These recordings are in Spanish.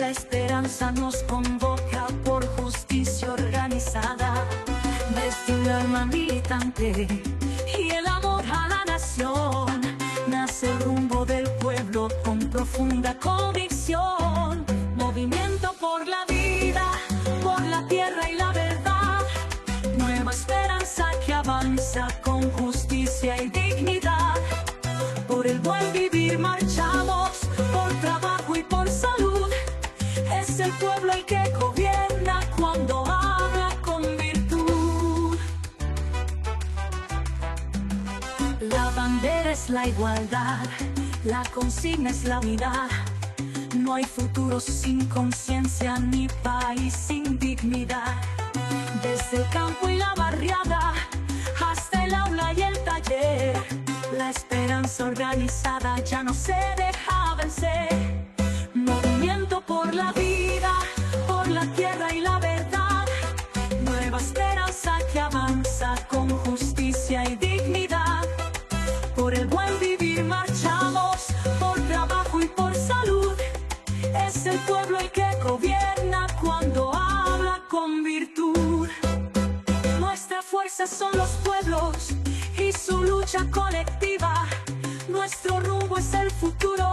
La esperanza nos convoca por justicia organizada, desde un alma militante y el amor a la nación. Nace el rumbo del pueblo con profunda convicción. Movimiento por la vida, por la tierra y la verdad. Nueva esperanza que avanza con justicia y dignidad. Por el buen vivir marchamos, por trabajo y por salud. Es el pueblo el que gobierna cuando habla con virtud. La bandera es la igualdad, la consigna es la unidad. No hay futuro sin conciencia ni país sin dignidad. Desde el campo y la barriada hasta el aula y el taller, la esperanza organizada ya no se deja vencer. Movimiento por la vida, por la tierra y la verdad. Nueva esperanza que avanza con justicia y dignidad. Por el buen vivir marchamos, por trabajo y por salud. Es el pueblo el que gobierna cuando habla con virtud. Nuestra fuerza son los pueblos y su lucha colectiva. Nuestro rumbo es el futuro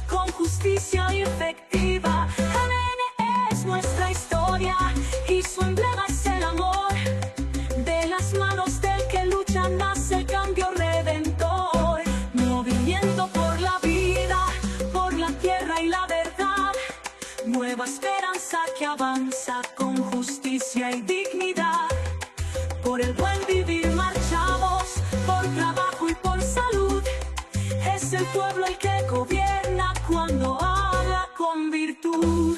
con justicia efectiva. MN es nuestra historia y su emblema es el amor. De las manos del que lucha nace el cambio redentor. Movimiento por la vida, por la tierra y la verdad. Nueva esperanza que avanza con justicia y dignidad. Por el buen vivir marchamos, por trabajo y por salud. Es el pueblo el que gobierna cuando habla con virtud.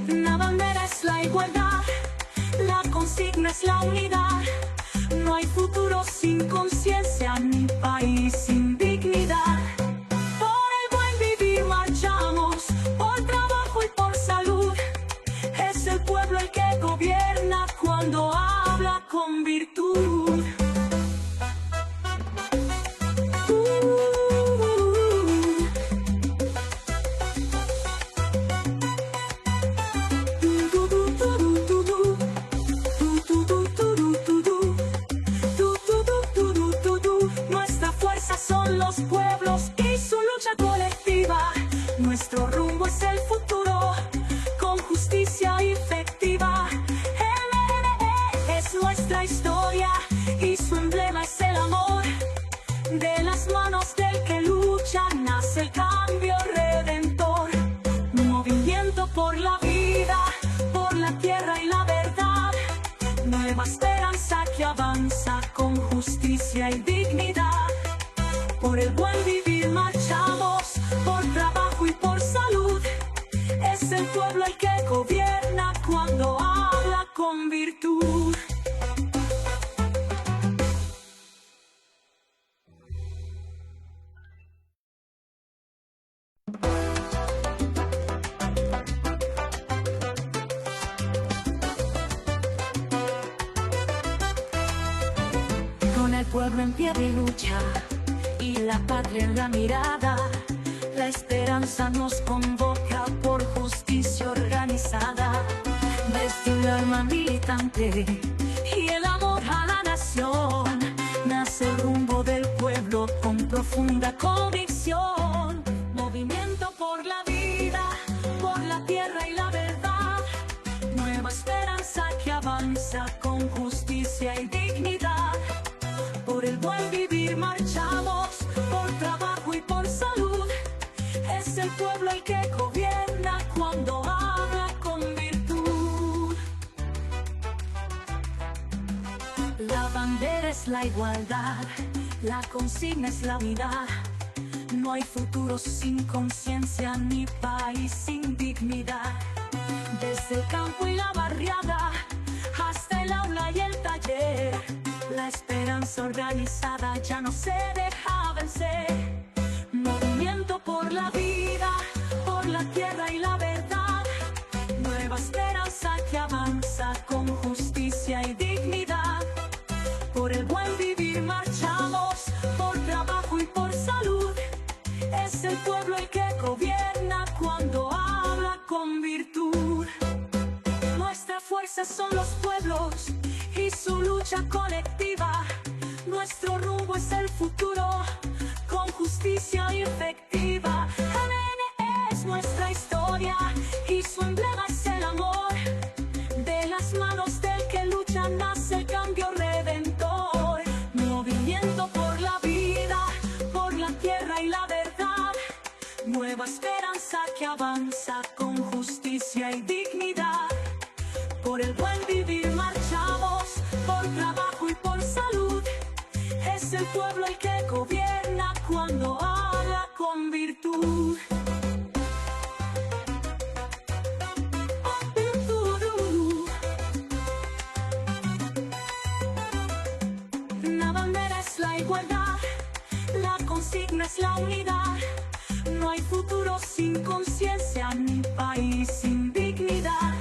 La bandera es la igualdad, la consigna es la unidad. No hay futuro sin conciencia ni país sin dignidad. Por el buen vivir marchamos, por trabajo y por salud. Es el pueblo el que gobierna cuando habla con virtud. Nuestra fuerza son los pueblos y su lucha colectiva. Nuestro rumbo es el futuro con justicia efectiva. MNE es nuestra historia y su emblema es el amor. De las manos del que lucha nace el cambio redentor. Movimiento por la vida, por la tierra y la verdad. Nueva esperanza que avanza con justicia y dignidad. Por el buen vivir marchamos, por trabajo y por salud. Es el pueblo el que gobierna cuando habla con virtud. Con el pueblo en pie de lucha y la patria en la mirada, la esperanza nos convoca por justicia organizada. Desde un alma militante y el amor a la nación, nace el rumbo del pueblo con profunda convicción. Movimiento por la vida, por la tierra y la verdad. Nueva esperanza que avanza con justicia y dignidad. Por el buen vivir marchamos, por trabajo y por salud. Es el pueblo el que gobierna cuando habla con virtud. La bandera es la igualdad, la consigna es la unidad. No hay futuro sin conciencia ni país sin dignidad. Desde el campo y la barriada hasta el aula y el taller, la esperanza organizada ya no se deja vencer. Movimiento por la vida, por la tierra y la verdad. Nueva esperanza que avanza con justicia y dignidad. Por el buen vivir marchamos, por trabajo y por salud. Es el pueblo el que gobierna cuando habla con virtud. Nuestra fuerza son los pueblos y su lucha colectiva. Nuestro rumbo es el futuro, con justicia efectiva. ADN es nuestra historia y su emblema es el amor. De las manos del que lucha nace el cambio redentor. Movimiento por la vida, por la tierra y la verdad. Nueva esperanza que avanza con justicia y dignidad. Por el buen vivir marchamos, por trabajo y por salud. Es el pueblo el que gobierna cuando habla con virtud. La bandera es la igualdad, la consigna es la unidad. No hay futuro sin conciencia, ni país sin dignidad.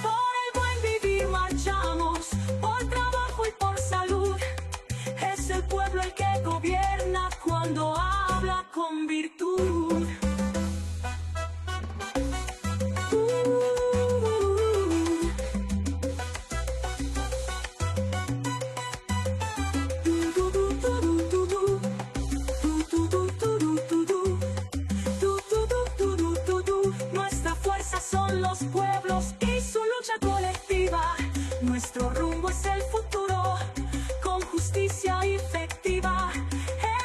Por el buen vivir marchamos, por trabajo y por salud. Es el pueblo el que gobierna cuando habla con virtud. Nuestra fuerza son los pueblos y su lucha colectiva. Nuestro rumbo es el futuro, con justicia efectiva.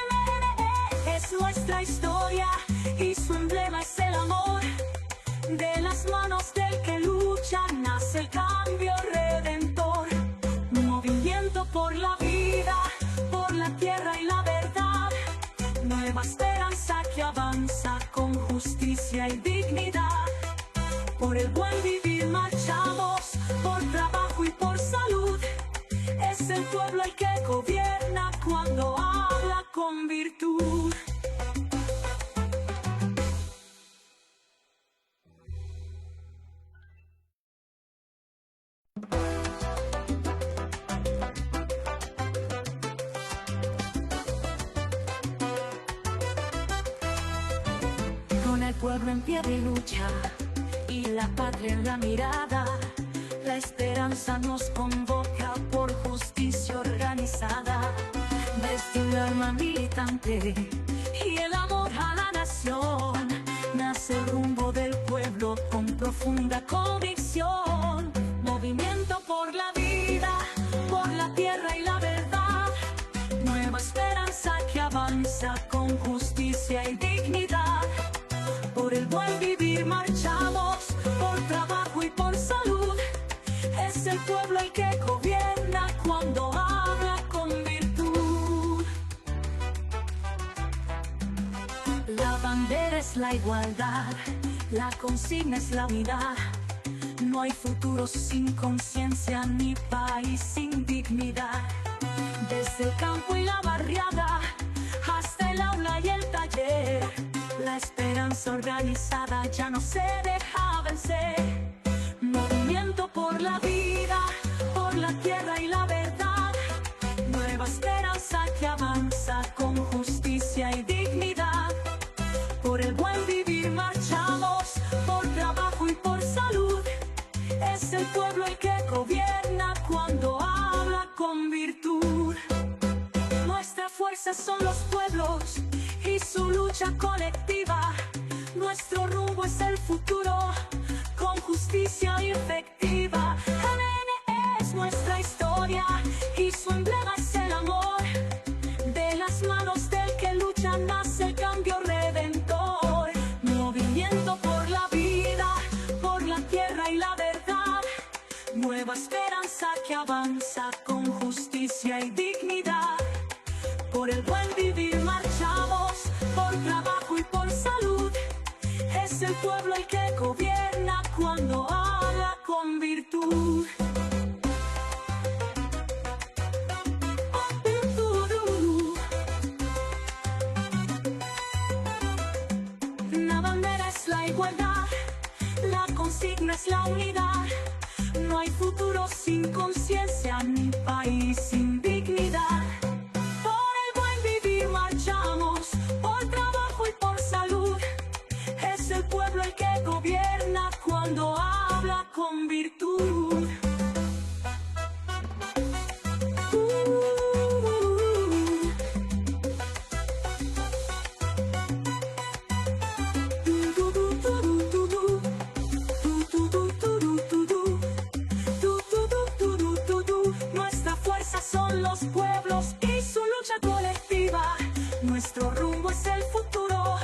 MNE es nuestra historia y su emblema es el amor. De las manos del que lucha nace el cambio redentor. Movimiento por la vida, por la tierra y la verdad. Nueva esperanza que avanza con justicia y dignidad. Por el buen vivir marchamos, por trabajo y por salud. Es el pueblo el que gobierna cuando habla con virtud. Con el pueblo en pie de lucha y la patria en la mirada, la esperanza nos convoca por justicia organizada. Desde un alma militante y el amor a la nación, nace el rumbo del pueblo con profunda convicción. Movimiento por la vida, por la tierra y la verdad. Nueva esperanza que avanza con justicia y dignidad. Por el buen vivir marchamos, por trabajo y por salud. Es el pueblo el que gobierna cuando habla con virtud. La bandera es la igualdad, la consigna es la unidad. No hay futuro sin conciencia, ni país sin dignidad. Desde el campo y la barriada, hasta el aula y el taller, la esperanza organizada ya no se deja vencer. Movimiento por la vida, por la tierra y la verdad. Nueva esperanza que avanza con justicia y dignidad. Por el buen vivir marchamos, por trabajo y por salud. Es el pueblo el que gobierna cuando habla con virtud. Nuestra fuerza son los pueblos y su lucha colectiva. Nuestro rumbo es el futuro, con justicia efectiva. ADN es nuestra historia y su emblema es el amor. De las manos del que lucha nace el cambio redentor. Movimiento por la vida, por la tierra y la verdad. Nueva esperanza que avanza con justicia y dignidad. Por el buen vivir marchamos, por trabajo y por salud. Es el pueblo el que gobierna cuando habla con virtud. La bandera es la igualdad, la consigna es la unidad. No hay futuro sin conciencia, ni país sin dignidad. los pueblos y su lucha colectiva. Nuestro rumbo es el futuro,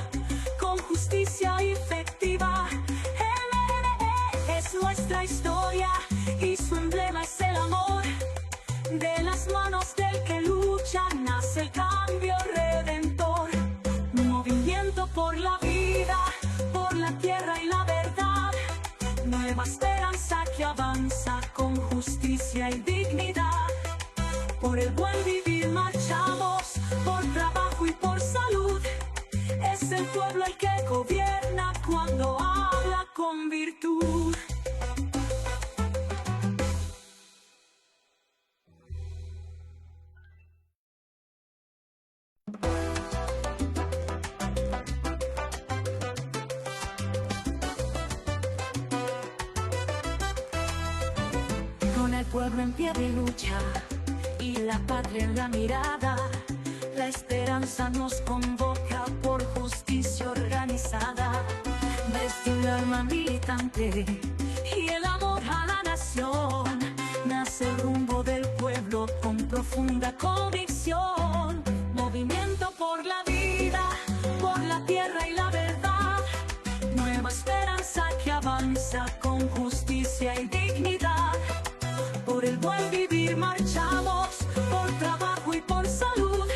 con justicia efectiva. El MNE es nuestra historia y su emblema es el amor. De las manos del que lucha nace el cambio redentor. Movimiento por la vida, por la tierra y la verdad. Nueva esperanza que avanza con justicia y dignidad. Por el buen vivir marchamos, por trabajo y por salud. Es el pueblo el que gobierna cuando habla con virtud. Con el pueblo en pie de lucha y la patria en la mirada, la esperanza nos convoca por justicia organizada. Desde un alma militante y el amor a la nación, nace el rumbo del pueblo con profunda convicción. Movimiento por la vida, por la tierra y la verdad. Nueva esperanza que avanza con justicia y dignidad. Por el buen vivir marchamos, por trabajo y por salud.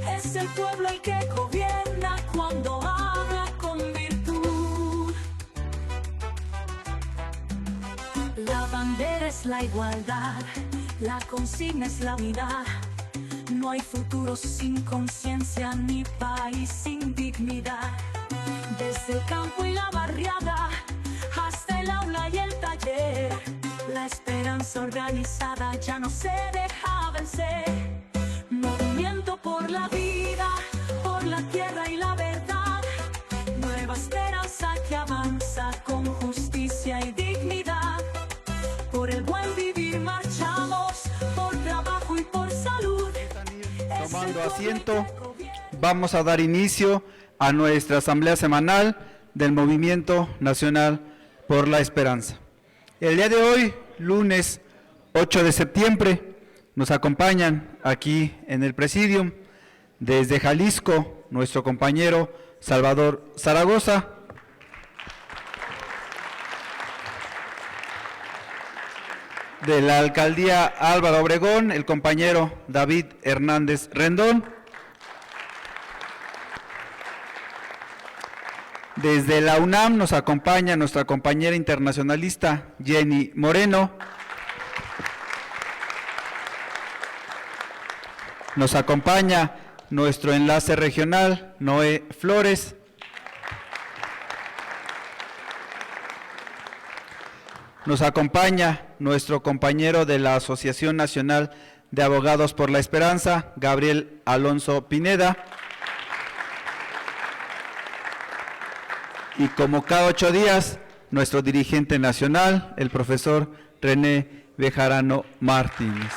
Es el pueblo el que gobierna cuando habla con virtud. La bandera es la igualdad, la consigna es la unidad. No hay futuro sin conciencia ni país sin dignidad. Desde el campo y la barriada hasta el aula y el taller, la esperanza organizada ya no se deja vencer. Movimiento por la vida, por la tierra y la verdad. Nueva esperanza que avanza con justicia y dignidad. Por el buen vivir marchamos, por trabajo y por salud. Tomando asiento, vamos a dar inicio a nuestra asamblea semanal del Movimiento Nacional por la Esperanza. El día de hoy, lunes 8 de septiembre, nos acompañan aquí en el Presidium, desde Jalisco, nuestro compañero Salvador Zaragoza. De la Alcaldía Álvaro Obregón, el compañero David Hernández Rendón. Desde la UNAM nos acompaña nuestra compañera internacionalista Jenny Moreno. Nos acompaña nuestro enlace regional Noé Flores. Nos acompaña nuestro compañero de la Asociación Nacional de Abogados por la Esperanza, Gabriel Alonso Pineda. Y como cada 8 días, nuestro dirigente nacional, el profesor René Bejarano Martínez.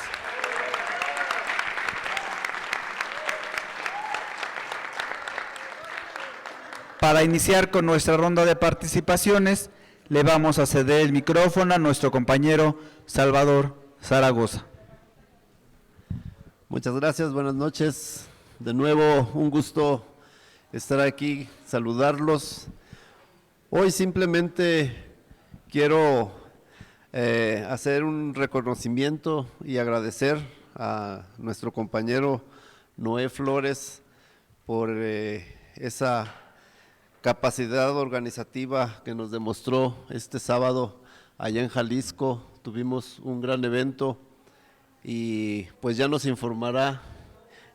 Para iniciar con nuestra ronda de participaciones, le vamos a ceder el micrófono a nuestro compañero Salvador Zaragoza. Muchas gracias, buenas noches. De nuevo, un gusto estar aquí, saludarlos. Hoy simplemente quiero hacer un reconocimiento y agradecer a nuestro compañero Noé Flores por esa capacidad organizativa que nos demostró este sábado allá en Jalisco. Tuvimos un gran evento y pues ya nos informará.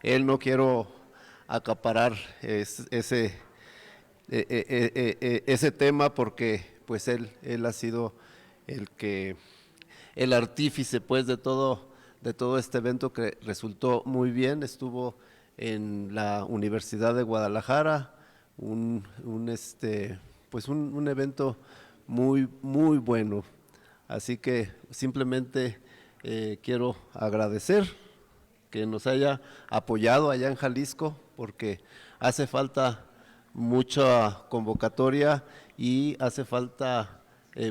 Él, no quiero acaparar ese tema porque pues él ha sido el artífice pues de todo este evento que resultó muy bien. Estuvo en la Universidad de Guadalajara, un evento muy bueno. Así que simplemente quiero agradecer que nos haya apoyado allá en Jalisco, porque hace falta mucha convocatoria y hace falta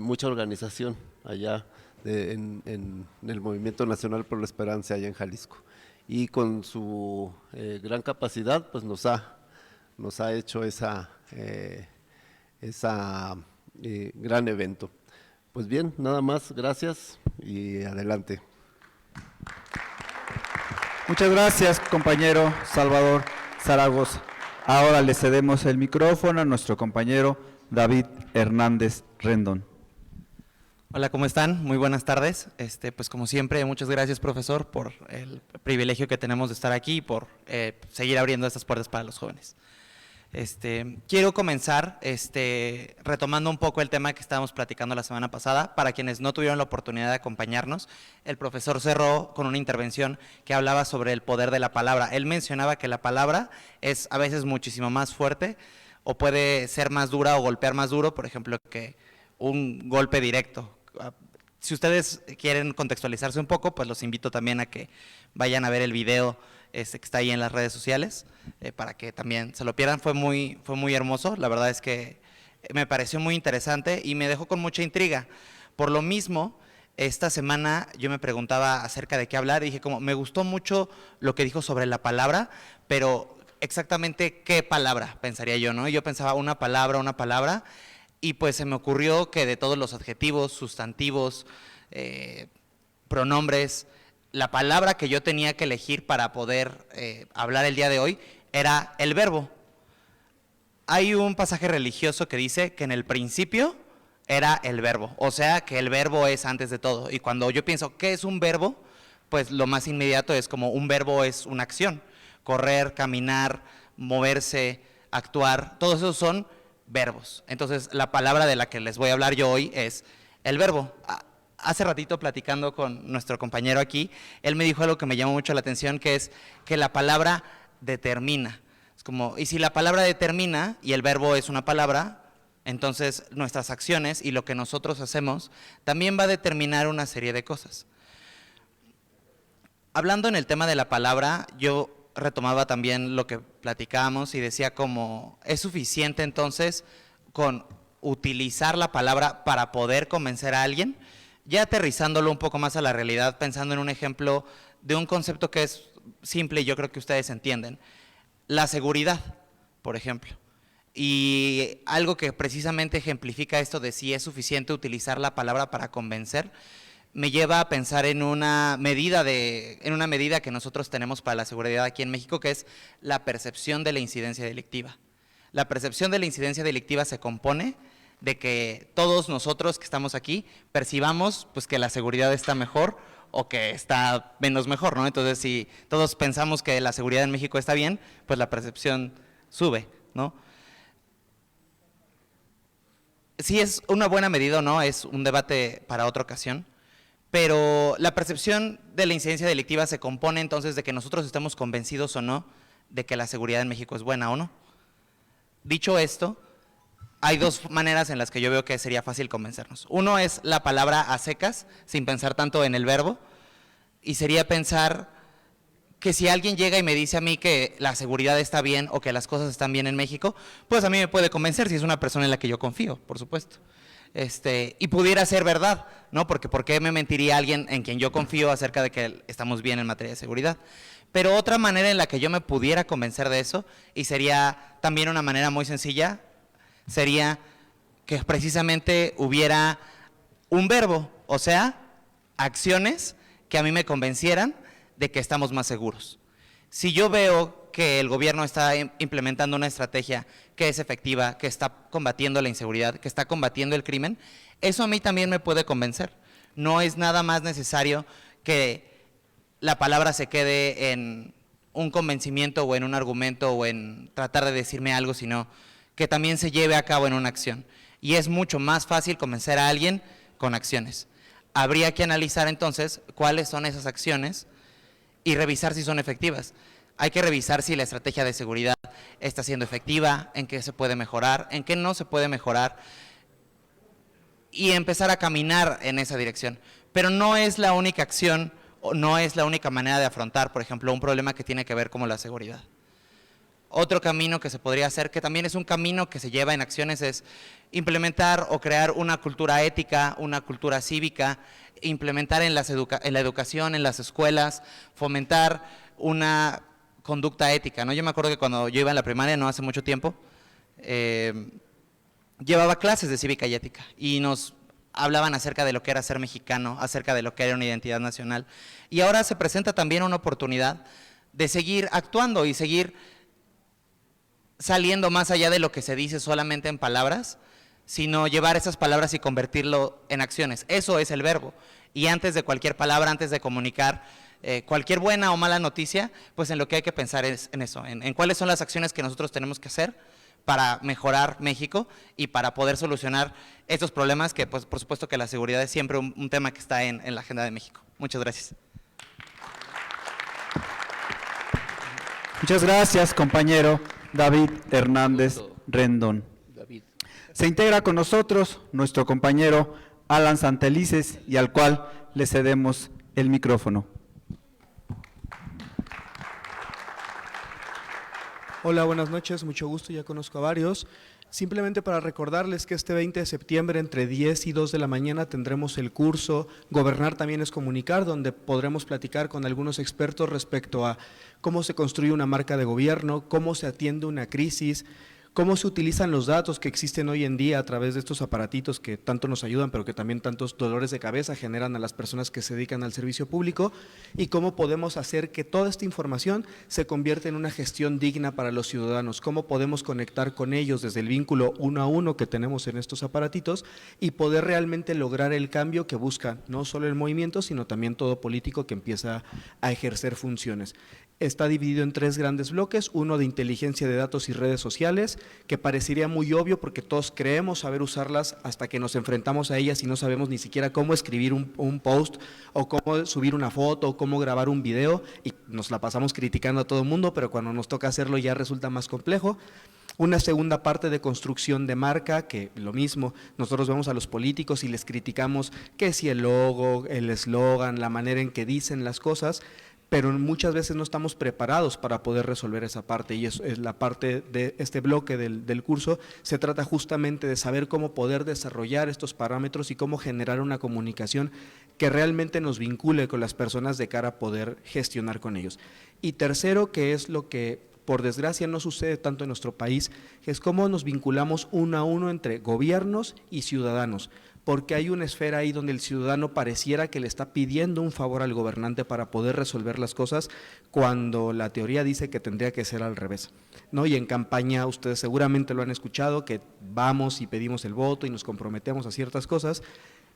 mucha organización allá en el Movimiento Nacional por la Esperanza allá en Jalisco. y con su gran capacidad pues nos ha hecho esa gran evento. Pues bien, nada más, gracias y adelante. Muchas gracias, compañero Salvador Zaragoza. Ahora le cedemos el micrófono a nuestro compañero David Hernández Rendón. Hola, ¿cómo están? Muy buenas tardes. Pues como siempre, muchas gracias, profesor, por el privilegio que tenemos de estar aquí y por seguir abriendo estas puertas para los jóvenes. Quiero comenzar retomando un poco el tema que estábamos platicando la semana pasada. Para quienes no tuvieron la oportunidad de acompañarnos, el profesor cerró con una intervención que hablaba sobre el poder de la palabra. Él mencionaba que la palabra es a veces muchísimo más fuerte o puede ser más dura o golpear más duro, por ejemplo, que un golpe directo. Si ustedes quieren contextualizarse un poco, pues los invito también a que vayan a ver el video que está ahí en las redes sociales, para que también se lo pierdan. Fue muy hermoso, la verdad es que me pareció muy interesante y me dejó con mucha intriga. Por lo mismo, esta semana yo me preguntaba acerca de qué hablar y dije como, me gustó mucho lo que dijo sobre la palabra, pero exactamente qué palabra pensaría yo, ¿no? Yo pensaba una palabra, y pues se me ocurrió que de todos los adjetivos, sustantivos, pronombres, la palabra que yo tenía que elegir para poder hablar el día de hoy era el verbo. Hay un pasaje religioso que dice que en el principio era el verbo, o sea que el verbo es antes de todo. Y cuando yo pienso, ¿qué es un verbo? Pues lo más inmediato es como un verbo es una acción. Correr, caminar, moverse, actuar, todos esos son verbos. Entonces la palabra de la que les voy a hablar yo hoy es el verbo. Hace ratito platicando con nuestro compañero aquí, él me dijo algo que me llamó mucho la atención, que es que la palabra determina. Es como, y si la palabra determina y el verbo es una palabra, entonces nuestras acciones y lo que nosotros hacemos también va a determinar una serie de cosas. Hablando en el tema de la palabra, yo retomaba también lo que platicábamos y decía como, ¿es suficiente entonces con utilizar la palabra para poder convencer a alguien? Ya aterrizándolo un poco más a la realidad, pensando en un ejemplo de un concepto que es simple y yo creo que ustedes entienden. La seguridad, por ejemplo. Y algo que precisamente ejemplifica esto de si es suficiente utilizar la palabra para convencer, me lleva a pensar en una medida que nosotros tenemos para la seguridad aquí en México, que es la percepción de la incidencia delictiva. La percepción de la incidencia delictiva se compone de que todos nosotros que estamos aquí percibamos pues que la seguridad está mejor o que está menos mejor, ¿no? Entonces, si todos pensamos que la seguridad en México está bien, pues la percepción sube, ¿no? Si es una buena medida o no, es un debate para otra ocasión, pero la percepción de la incidencia delictiva se compone entonces de que nosotros estemos convencidos o no de que la seguridad en México es buena o no. Dicho esto, hay dos maneras en las que yo veo que sería fácil convencernos. Uno es la palabra a secas, sin pensar tanto en el verbo, y sería pensar que si alguien llega y me dice a mí que la seguridad está bien o que las cosas están bien en México, pues a mí me puede convencer si es una persona en la que yo confío, por supuesto. Y pudiera ser verdad, ¿no? Porque ¿por qué me mentiría alguien en quien yo confío acerca de que estamos bien en materia de seguridad? Pero otra manera en la que yo me pudiera convencer de eso, y sería también una manera muy sencilla, sería que precisamente hubiera un verbo, o sea, acciones que a mí me convencieran de que estamos más seguros. Si yo veo que el gobierno está implementando una estrategia que es efectiva, que está combatiendo la inseguridad, que está combatiendo el crimen, eso a mí también me puede convencer. No es nada más necesario que la palabra se quede en un convencimiento o en un argumento o en tratar de decirme algo, sino que también se lleve a cabo en una acción. Y es mucho más fácil convencer a alguien con acciones. Habría que analizar entonces cuáles son esas acciones y revisar si son efectivas. Hay que revisar si la estrategia de seguridad está siendo efectiva, en qué se puede mejorar, en qué no se puede mejorar, y empezar a caminar en esa dirección. Pero no es la única acción, o no es la única manera de afrontar, por ejemplo, un problema que tiene que ver como la seguridad. Otro camino que se podría hacer, que también es un camino que se lleva en acciones, es implementar o crear una cultura ética, una cultura cívica, implementar en la educación, en las escuelas, fomentar una conducta ética, ¿no? Yo me acuerdo que cuando yo iba en la primaria, no hace mucho tiempo, llevaba clases de cívica y ética y nos hablaban acerca de lo que era ser mexicano, acerca de lo que era una identidad nacional. Y ahora se presenta también una oportunidad de seguir actuando y seguir saliendo más allá de lo que se dice solamente en palabras, sino llevar esas palabras y convertirlo en acciones. Eso es el verbo. Y antes de cualquier palabra, antes de comunicar cualquier buena o mala noticia, pues en lo que hay que pensar es en eso, en cuáles son las acciones que nosotros tenemos que hacer para mejorar México y para poder solucionar estos problemas que, pues, por supuesto que la seguridad es siempre un tema que está en la agenda de México. Muchas gracias. Muchas gracias, compañero David Hernández Rendón. David. Se integra con nosotros nuestro compañero Alan Santelices y al cual le cedemos el micrófono. Hola, buenas noches, mucho gusto, ya conozco a varios. Simplemente para recordarles que este 20 de septiembre entre 10 y 2 de la mañana tendremos el curso Gobernar también es comunicar, donde podremos platicar con algunos expertos respecto a cómo se construye una marca de gobierno, cómo se atiende una crisis, cómo se utilizan los datos que existen hoy en día a través de estos aparatitos que tanto nos ayudan, pero que también tantos dolores de cabeza generan a las personas que se dedican al servicio público, y cómo podemos hacer que toda esta información se convierta en una gestión digna para los ciudadanos, cómo podemos conectar con ellos desde el vínculo uno a uno que tenemos en estos aparatitos y poder realmente lograr el cambio que busca no solo el movimiento, sino también todo político que empieza a ejercer funciones. Está dividido en 3 grandes bloques, uno de inteligencia de datos y redes sociales, que parecería muy obvio porque todos creemos saber usarlas hasta que nos enfrentamos a ellas y no sabemos ni siquiera cómo escribir un post o cómo subir una foto o cómo grabar un video y nos la pasamos criticando a todo el mundo, pero cuando nos toca hacerlo ya resulta más complejo. Una segunda parte de construcción de marca, que lo mismo, nosotros vemos a los políticos y les criticamos que si el logo, el eslogan, la manera en que dicen las cosas, pero muchas veces no estamos preparados para poder resolver esa parte, y eso es la parte de este bloque del curso. Se trata justamente de saber cómo poder desarrollar estos parámetros y cómo generar una comunicación que realmente nos vincule con las personas de cara a poder gestionar con ellos. Y tercero, que es lo que por desgracia no sucede tanto en nuestro país, es cómo nos vinculamos uno a uno entre gobiernos y ciudadanos, porque hay una esfera ahí donde el ciudadano pareciera que le está pidiendo un favor al gobernante para poder resolver las cosas, cuando la teoría dice que tendría que ser al revés, ¿no? Y en campaña ustedes seguramente lo han escuchado, que vamos y pedimos el voto y nos comprometemos a ciertas cosas,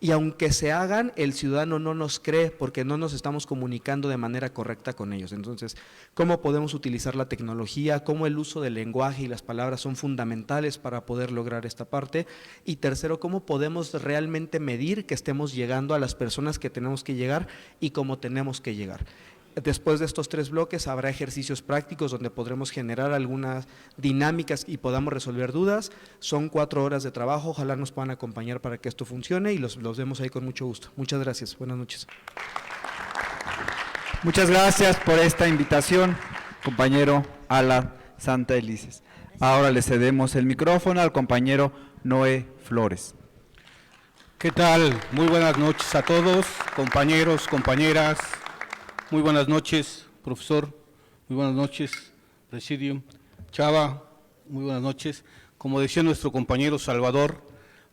y aunque se hagan, el ciudadano no nos cree porque no nos estamos comunicando de manera correcta con ellos. Entonces, ¿cómo podemos utilizar la tecnología? ¿Cómo el uso del lenguaje y las palabras son fundamentales para poder lograr esta parte? Y tercero, ¿cómo podemos realmente medir que estemos llegando a las personas que tenemos que llegar y cómo tenemos que llegar? Después de estos 3 bloques habrá ejercicios prácticos donde podremos generar algunas dinámicas y podamos resolver dudas. Son 4 horas de trabajo, ojalá nos puedan acompañar para que esto funcione y los vemos ahí con mucho gusto. Muchas gracias, buenas noches. Muchas gracias por esta invitación, compañero Alan Santelices. Ahora le cedemos el micrófono al compañero Noé Flores. ¿Qué tal? Muy buenas noches a todos, compañeros, compañeras. Muy buenas noches, profesor. Muy buenas noches, presidium. Chava, muy buenas noches. Como decía nuestro compañero Salvador,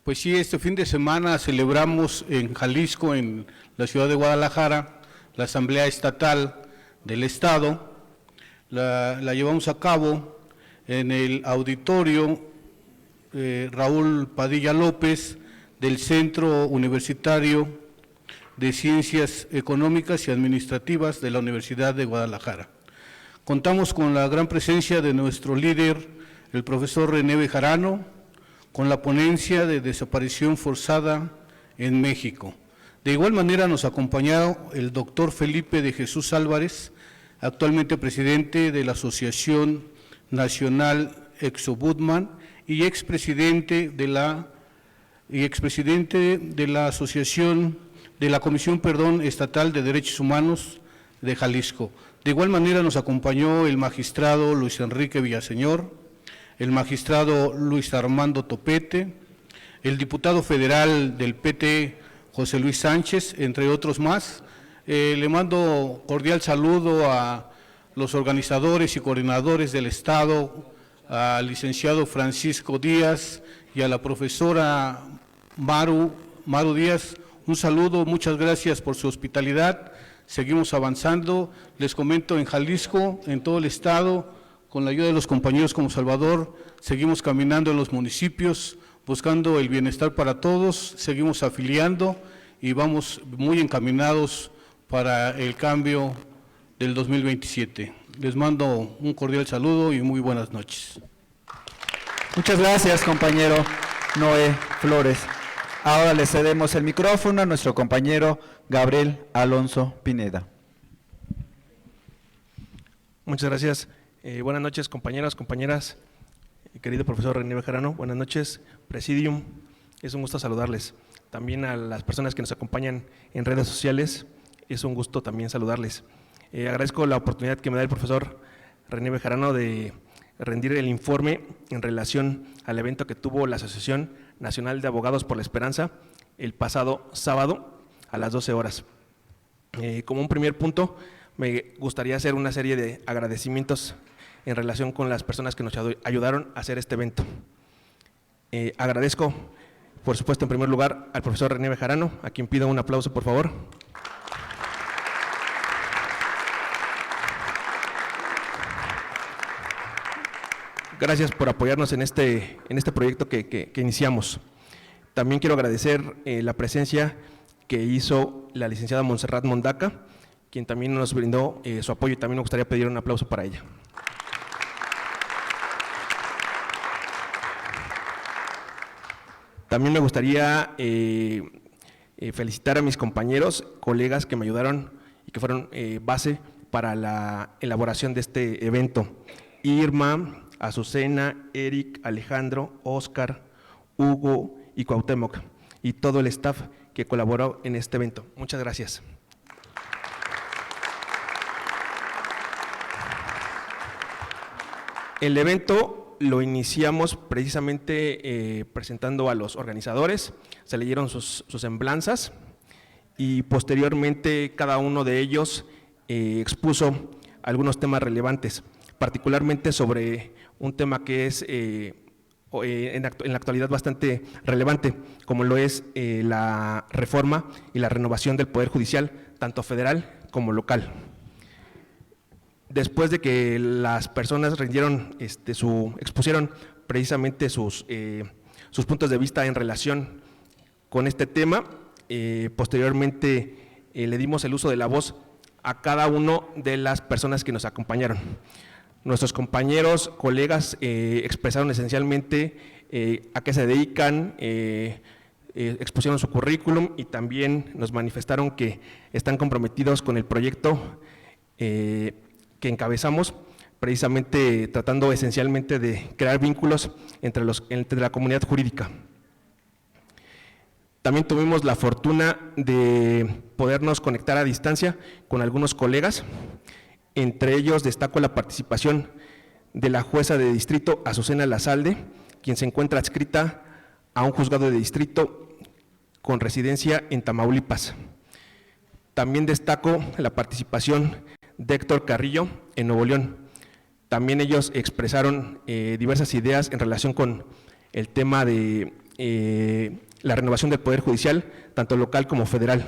pues sí, este fin de semana celebramos en Jalisco, en la ciudad de Guadalajara, la Asamblea Estatal del Estado. La llevamos a cabo en el auditorio Raúl Padilla López del Centro Universitario de Ciencias Económicas y Administrativas de la Universidad de Guadalajara. Contamos con la gran presencia de nuestro líder, el profesor René Bejarano, con la ponencia de desaparición forzada en México. De igual manera nos acompañó el doctor Felipe de Jesús Álvarez, actualmente presidente de la Asociación Nacional Exobudman y expresidente de la Asociación de la Comisión Estatal de Derechos Humanos de Jalisco. De igual manera nos acompañó el magistrado Luis Enrique Villaseñor, el magistrado Luis Armando Topete, el diputado federal del PT José Luis Sánchez, entre otros más. Le mando cordial saludo a los organizadores y coordinadores del Estado, al licenciado Francisco Díaz y a la profesora Maru Díaz, un saludo, muchas gracias por su hospitalidad. Seguimos avanzando, les comento, en Jalisco, en todo el Estado, con la ayuda de los compañeros como Salvador, seguimos caminando en los municipios, buscando el bienestar para todos, seguimos afiliando y vamos muy encaminados para el cambio del 2027. Les mando un cordial saludo y muy buenas noches. Muchas gracias, compañero Noé Flores. Ahora le cedemos el micrófono a nuestro compañero Gabriel Alonso Pineda. Muchas gracias. Buenas noches, compañeros, compañeras, querido profesor René Bejarano. Buenas noches, Presidium. Es un gusto saludarles. También a las personas que nos acompañan en redes sociales, es un gusto también saludarles. Agradezco la oportunidad que me da el profesor René Bejarano de rendir el informe en relación al evento que tuvo la Asociación Nacional de Abogados por la Esperanza el pasado sábado a las 12 horas. Como un primer punto, me gustaría hacer una serie de agradecimientos en relación con las personas que nos ayudaron a hacer este evento. Agradezco, por supuesto, en primer lugar, al profesor René Bejarano, a quien pido un aplauso, por favor. Gracias por apoyarnos en este proyecto que iniciamos. También quiero agradecer la presencia que hizo la licenciada Montserrat Mondaca, quien también nos brindó su apoyo, y también me gustaría pedir un aplauso para ella. También me gustaría felicitar a mis compañeros, colegas que me ayudaron y que fueron base para la elaboración de este evento. Irma, Azucena, Eric, Alejandro, Oscar, Hugo y Cuauhtémoc, y todo el staff que colaboró en este evento. Muchas gracias. El evento lo iniciamos precisamente presentando a los organizadores, se leyeron sus semblanzas y posteriormente cada uno de ellos expuso algunos temas relevantes, particularmente sobre un tema que es en la actualidad bastante relevante, como lo es la reforma y la renovación del Poder Judicial, tanto federal como local. Después de que las personas expusieron precisamente sus puntos de vista en relación con este tema, posteriormente le dimos el uso de la voz a cada uno de las personas que nos acompañaron. Nuestros compañeros, colegas, expresaron esencialmente a qué se dedican, expusieron su currículum y también nos manifestaron que están comprometidos con el proyecto que encabezamos, precisamente tratando esencialmente de crear vínculos entre la comunidad jurídica. También tuvimos la fortuna de podernos conectar a distancia con algunos colegas. Entre ellos destaco la participación de la jueza de distrito Azucena Lazalde, quien se encuentra adscrita a un juzgado de distrito con residencia en Tamaulipas. También destaco la participación de Héctor Carrillo en Nuevo León. También ellos expresaron diversas ideas en relación con el tema de la renovación del Poder Judicial, tanto local como federal.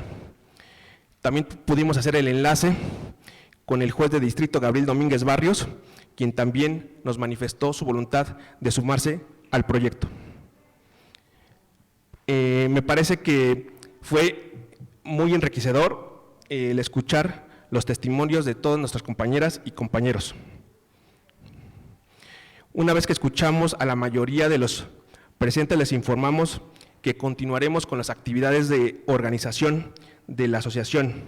También pudimos hacer el enlace con el juez de distrito Gabriel Domínguez Barrios, quien también nos manifestó su voluntad de sumarse al proyecto. Me parece que fue muy enriquecedor el escuchar los testimonios de todas nuestras compañeras y compañeros. Una vez que escuchamos a la mayoría de los presentes, les informamos que continuaremos con las actividades de organización de la asociación.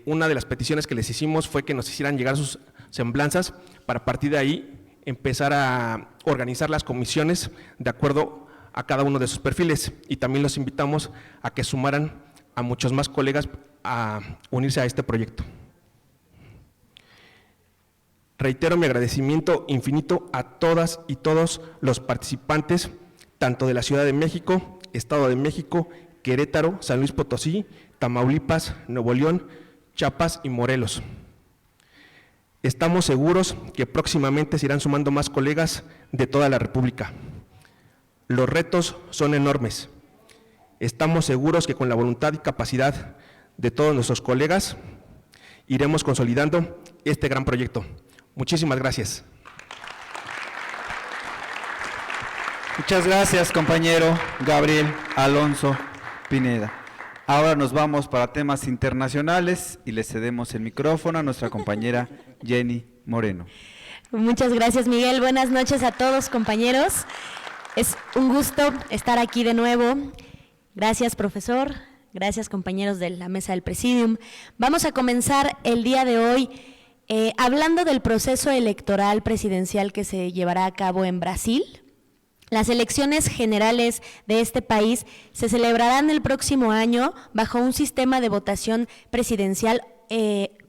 Una de las peticiones que les hicimos fue que nos hicieran llegar sus semblanzas para a partir de ahí empezar a organizar las comisiones de acuerdo a cada uno de sus perfiles, y también los invitamos a que sumaran a muchos más colegas a unirse a este proyecto. Reitero mi agradecimiento infinito a todas y todos los participantes, tanto de la Ciudad de México, Estado de México, Querétaro, San Luis Potosí, Tamaulipas, Nuevo León, Chiapas y Morelos. Estamos seguros que próximamente se irán sumando más colegas de toda la República. Los retos son enormes. Estamos seguros que con la voluntad y capacidad de todos nuestros colegas iremos consolidando este gran proyecto. Muchísimas gracias. Muchas gracias, compañero Gabriel Alonso Pineda. Ahora nos vamos para temas internacionales y le cedemos el micrófono a nuestra compañera Jenny Moreno. Muchas gracias, Miguel. Buenas noches a todos, compañeros. Es un gusto estar aquí de nuevo. Gracias, profesor. Gracias, compañeros de la mesa del Presidium. Vamos a comenzar el día de hoy hablando del proceso electoral presidencial que se llevará a cabo en Brasil. Las elecciones generales de este país se celebrarán el próximo año bajo un sistema de votación presidencial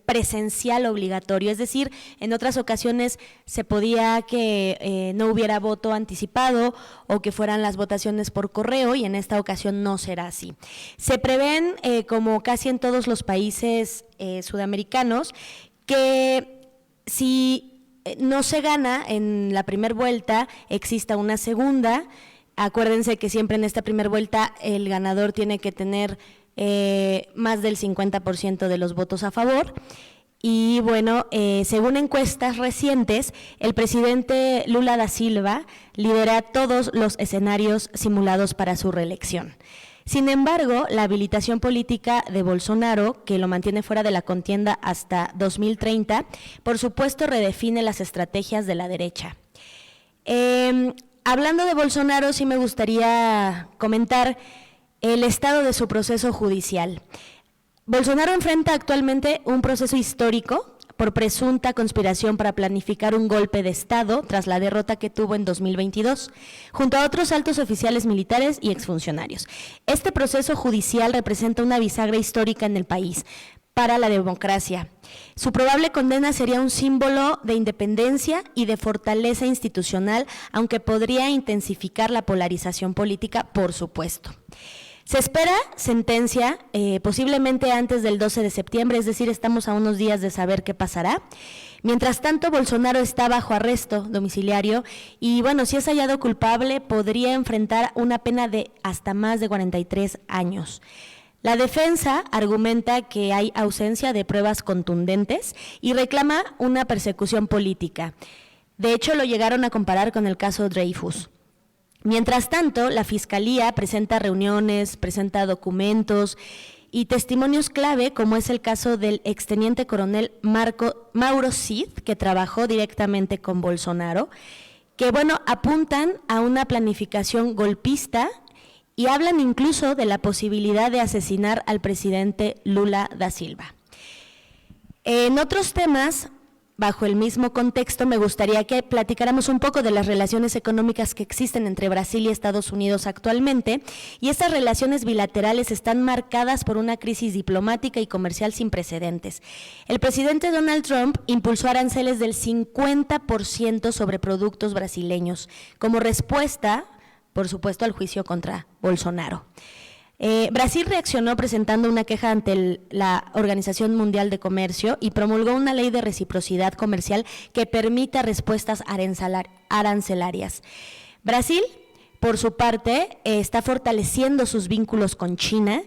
presencial obligatorio, es decir, en otras ocasiones se podía que no hubiera voto anticipado o que fueran las votaciones por correo, y en esta ocasión no será así. Se prevén, como casi en todos los países sudamericanos, que si no se gana en la primera vuelta, exista una segunda. Acuérdense que siempre en esta primera vuelta el ganador tiene que tener más del 50% de los votos a favor. Y bueno, según encuestas recientes, el presidente Lula da Silva lidera todos los escenarios simulados para su reelección. Sin embargo, la habilitación política de Bolsonaro, que lo mantiene fuera de la contienda hasta 2030, por supuesto redefine las estrategias de la derecha. Hablando de Bolsonaro, sí me gustaría comentar el estado de su proceso judicial. Bolsonaro enfrenta actualmente un proceso histórico por presunta conspiración para planificar un golpe de Estado tras la derrota que tuvo en 2022, junto a otros altos oficiales militares y exfuncionarios. Este proceso judicial representa una bisagra histórica en el país para la democracia. Su probable condena sería un símbolo de independencia y de fortaleza institucional, aunque podría intensificar la polarización política, por supuesto. Se espera sentencia posiblemente antes del 12 de septiembre, es decir, estamos a unos días de saber qué pasará. Mientras tanto, Bolsonaro está bajo arresto domiciliario y, bueno, si es hallado culpable, podría enfrentar una pena de hasta más de 43 años. La defensa argumenta que hay ausencia de pruebas contundentes y reclama una persecución política. De hecho, lo llegaron a comparar con el caso Dreyfus. Mientras tanto, la Fiscalía presenta reuniones, presenta documentos y testimonios clave, como es el caso del exteniente coronel Mauro Cid, que trabajó directamente con Bolsonaro, que, bueno, apuntan a una planificación golpista y hablan incluso de la posibilidad de asesinar al presidente Lula da Silva. En otros temas, bajo el mismo contexto, me gustaría que platicáramos un poco de las relaciones económicas que existen entre Brasil y Estados Unidos actualmente, y estas relaciones bilaterales están marcadas por una crisis diplomática y comercial sin precedentes. El presidente Donald Trump impulsó aranceles del 50% sobre productos brasileños, como respuesta, por supuesto, al juicio contra Bolsonaro. Brasil reaccionó presentando una queja ante la Organización Mundial de Comercio y promulgó una ley de reciprocidad comercial que permita respuestas arancelarias. Brasil, por su parte, está fortaleciendo sus vínculos con China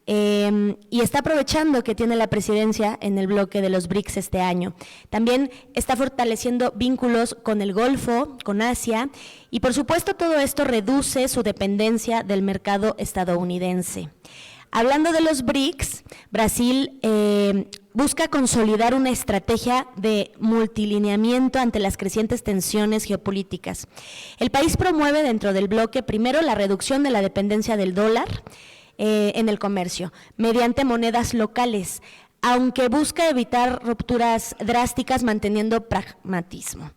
y está aprovechando que tiene la presidencia en el bloque de los BRICS este año. También está fortaleciendo vínculos con el Golfo, con Asia, y por supuesto todo esto reduce su dependencia del mercado estadounidense. Hablando de los BRICS, Brasil busca consolidar una estrategia de multilineamiento ante las crecientes tensiones geopolíticas. El país promueve dentro del bloque primero la reducción de la dependencia del dólar en el comercio, mediante monedas locales, aunque busca evitar rupturas drásticas manteniendo pragmatismo.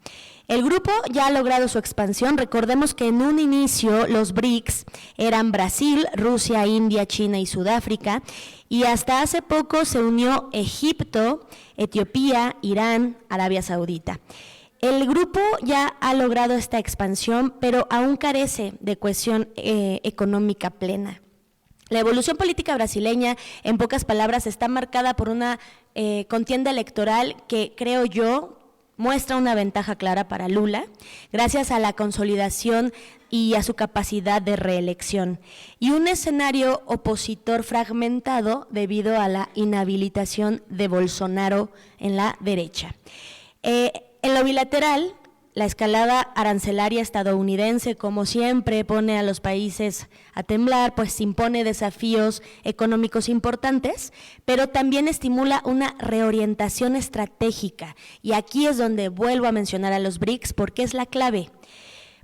El grupo ya ha logrado su expansión. Recordemos que en un inicio los BRICS eran Brasil, Rusia, India, China y Sudáfrica, y hasta hace poco se unió Egipto, Etiopía, Irán, Arabia Saudita. El grupo ya ha logrado esta expansión, pero aún carece de cohesión económica plena. La evolución política brasileña, en pocas palabras, está marcada por una contienda electoral que creo yo muestra una ventaja clara para Lula, gracias a la consolidación y a su capacidad de reelección, y un escenario opositor fragmentado debido a la inhabilitación de Bolsonaro en la derecha. En lo bilateral, la escalada arancelaria estadounidense, como siempre, pone a los países a temblar, pues impone desafíos económicos importantes, pero también estimula una reorientación estratégica. Y aquí es donde vuelvo a mencionar a los BRICS, porque es la clave.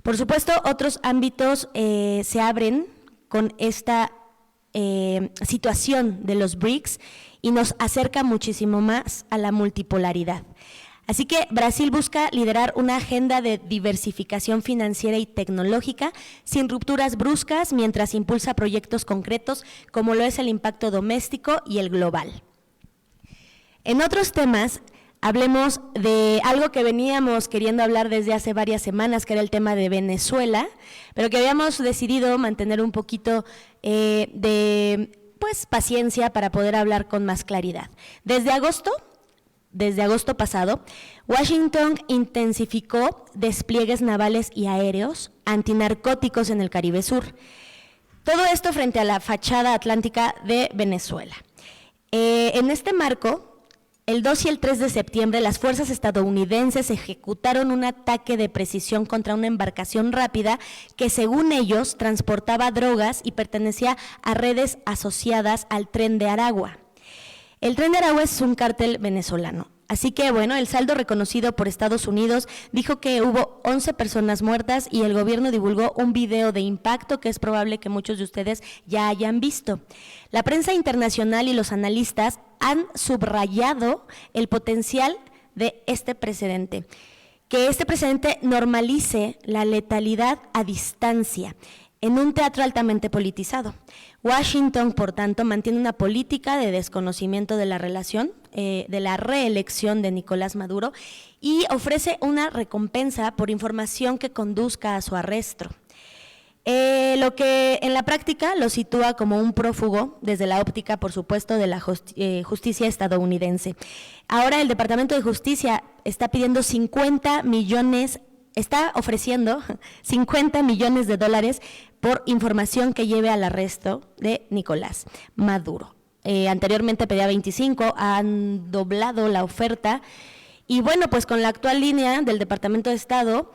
Por supuesto, otros ámbitos se abren con esta situación de los BRICS y nos acerca muchísimo más a la multipolaridad. Así que Brasil busca liderar una agenda de diversificación financiera y tecnológica sin rupturas bruscas, mientras impulsa proyectos concretos como lo es el impacto doméstico y el global. En otros temas, hablemos de algo que veníamos queriendo hablar desde hace varias semanas, que era el tema de Venezuela, pero que habíamos decidido mantener un poquito de paciencia para poder hablar con más claridad. Desde agosto pasado, Washington intensificó despliegues navales y aéreos antinarcóticos en el Caribe Sur. Todo esto frente a la fachada atlántica de Venezuela. En este marco, el 2 y el 3 de septiembre, las fuerzas estadounidenses ejecutaron un ataque de precisión contra una embarcación rápida que, según ellos, transportaba drogas y pertenecía a redes asociadas al Tren de Aragua. El Tren de Aragua es un cártel venezolano. Así que, bueno, el saldo reconocido por Estados Unidos dijo que hubo 11 personas muertas y el gobierno divulgó un video de impacto que es probable que muchos de ustedes ya hayan visto. La prensa internacional y los analistas han subrayado el potencial de este precedente, que este precedente normalice la letalidad a distancia en un teatro altamente politizado. Washington, por tanto, mantiene una política de desconocimiento de la relación, de la reelección de Nicolás Maduro, y ofrece una recompensa por información que conduzca a su arresto. Lo que en la práctica lo sitúa como un prófugo desde la óptica, por supuesto, de la justicia estadounidense. Ahora el Departamento de Justicia está ofreciendo 50 millones de dólares por información que lleve al arresto de Nicolás Maduro. Anteriormente pedía 25, han doblado la oferta y bueno, pues con la actual línea del Departamento de Estado,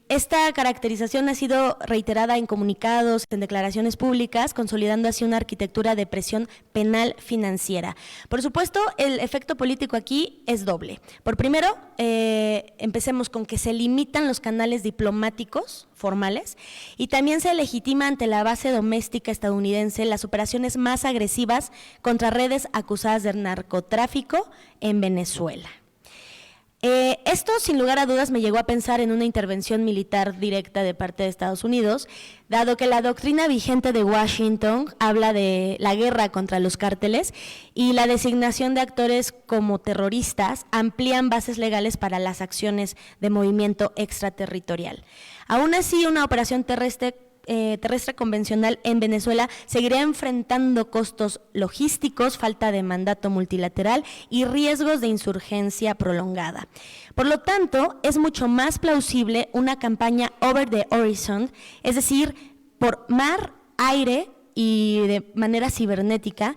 esta caracterización ha sido reiterada en comunicados, en declaraciones públicas, consolidando así una arquitectura de presión penal financiera. Por supuesto, el efecto político aquí es doble. Por primero, empecemos con que se limitan los canales diplomáticos formales y también se legitima ante la base doméstica estadounidense las operaciones más agresivas contra redes acusadas de narcotráfico en Venezuela. Esto, sin lugar a dudas, me llegó a pensar en una intervención militar directa de parte de Estados Unidos, dado que la doctrina vigente de Washington habla de la guerra contra los cárteles y la designación de actores como terroristas amplían bases legales para las acciones de movimiento extraterritorial. Aún así, una operación terrestre convencional en Venezuela seguirá enfrentando costos logísticos, falta de mandato multilateral y riesgos de insurgencia prolongada. Por lo tanto, es mucho más plausible una campaña over the horizon, es decir, por mar, aire y de manera cibernética,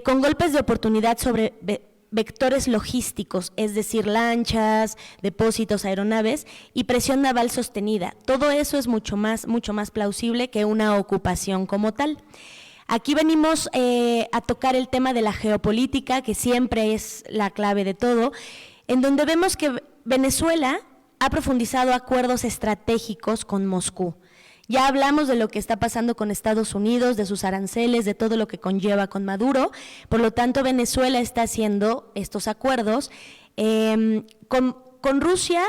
con golpes de oportunidad sobre vectores logísticos, es decir, lanchas, depósitos, aeronaves y presión naval sostenida. Todo eso es mucho más plausible que una ocupación como tal. Aquí venimos a tocar el tema de la geopolítica, que siempre es la clave de todo, en donde vemos que Venezuela ha profundizado acuerdos estratégicos con Moscú. Ya hablamos de lo que está pasando con Estados Unidos, de sus aranceles, de todo lo que conlleva con Maduro. Por lo tanto, Venezuela está haciendo estos acuerdos con Rusia,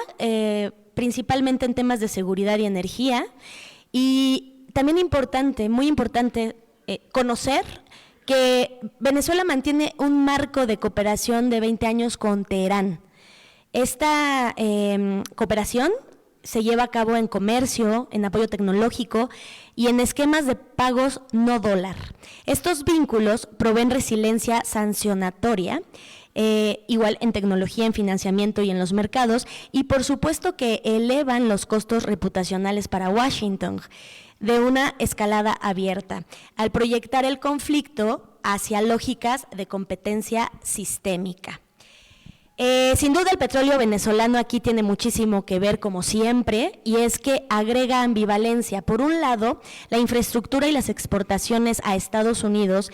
principalmente en temas de seguridad y energía. Y también muy importante, conocer que Venezuela mantiene un marco de cooperación de 20 años con Teherán. Esta cooperación se lleva a cabo en comercio, en apoyo tecnológico y en esquemas de pagos no dólar. Estos vínculos proveen resiliencia sancionatoria, igual en tecnología, en financiamiento y en los mercados, y por supuesto que elevan los costos reputacionales para Washington de una escalada abierta, al proyectar el conflicto hacia lógicas de competencia sistémica. Sin duda el petróleo venezolano aquí tiene muchísimo que ver, como siempre, y es que agrega ambivalencia. Por un lado, la infraestructura y las exportaciones a Estados Unidos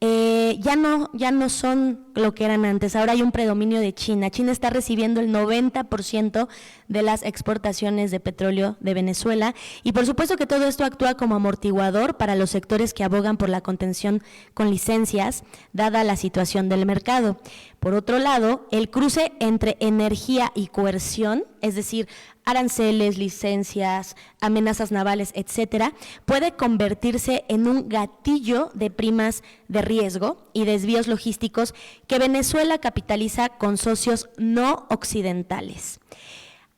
ya no son lo que eran antes. Ahora hay un predominio de China. China está recibiendo el 90% de las exportaciones de petróleo de Venezuela, y por supuesto que todo esto actúa como amortiguador para los sectores que abogan por la contención con licencias, dada la situación del mercado. Por otro lado, el cruce entre energía y coerción, es decir, aranceles, licencias, amenazas navales, etcétera, puede convertirse en un gatillo de primas de riesgo y desvíos logísticos que Venezuela capitaliza con socios no occidentales.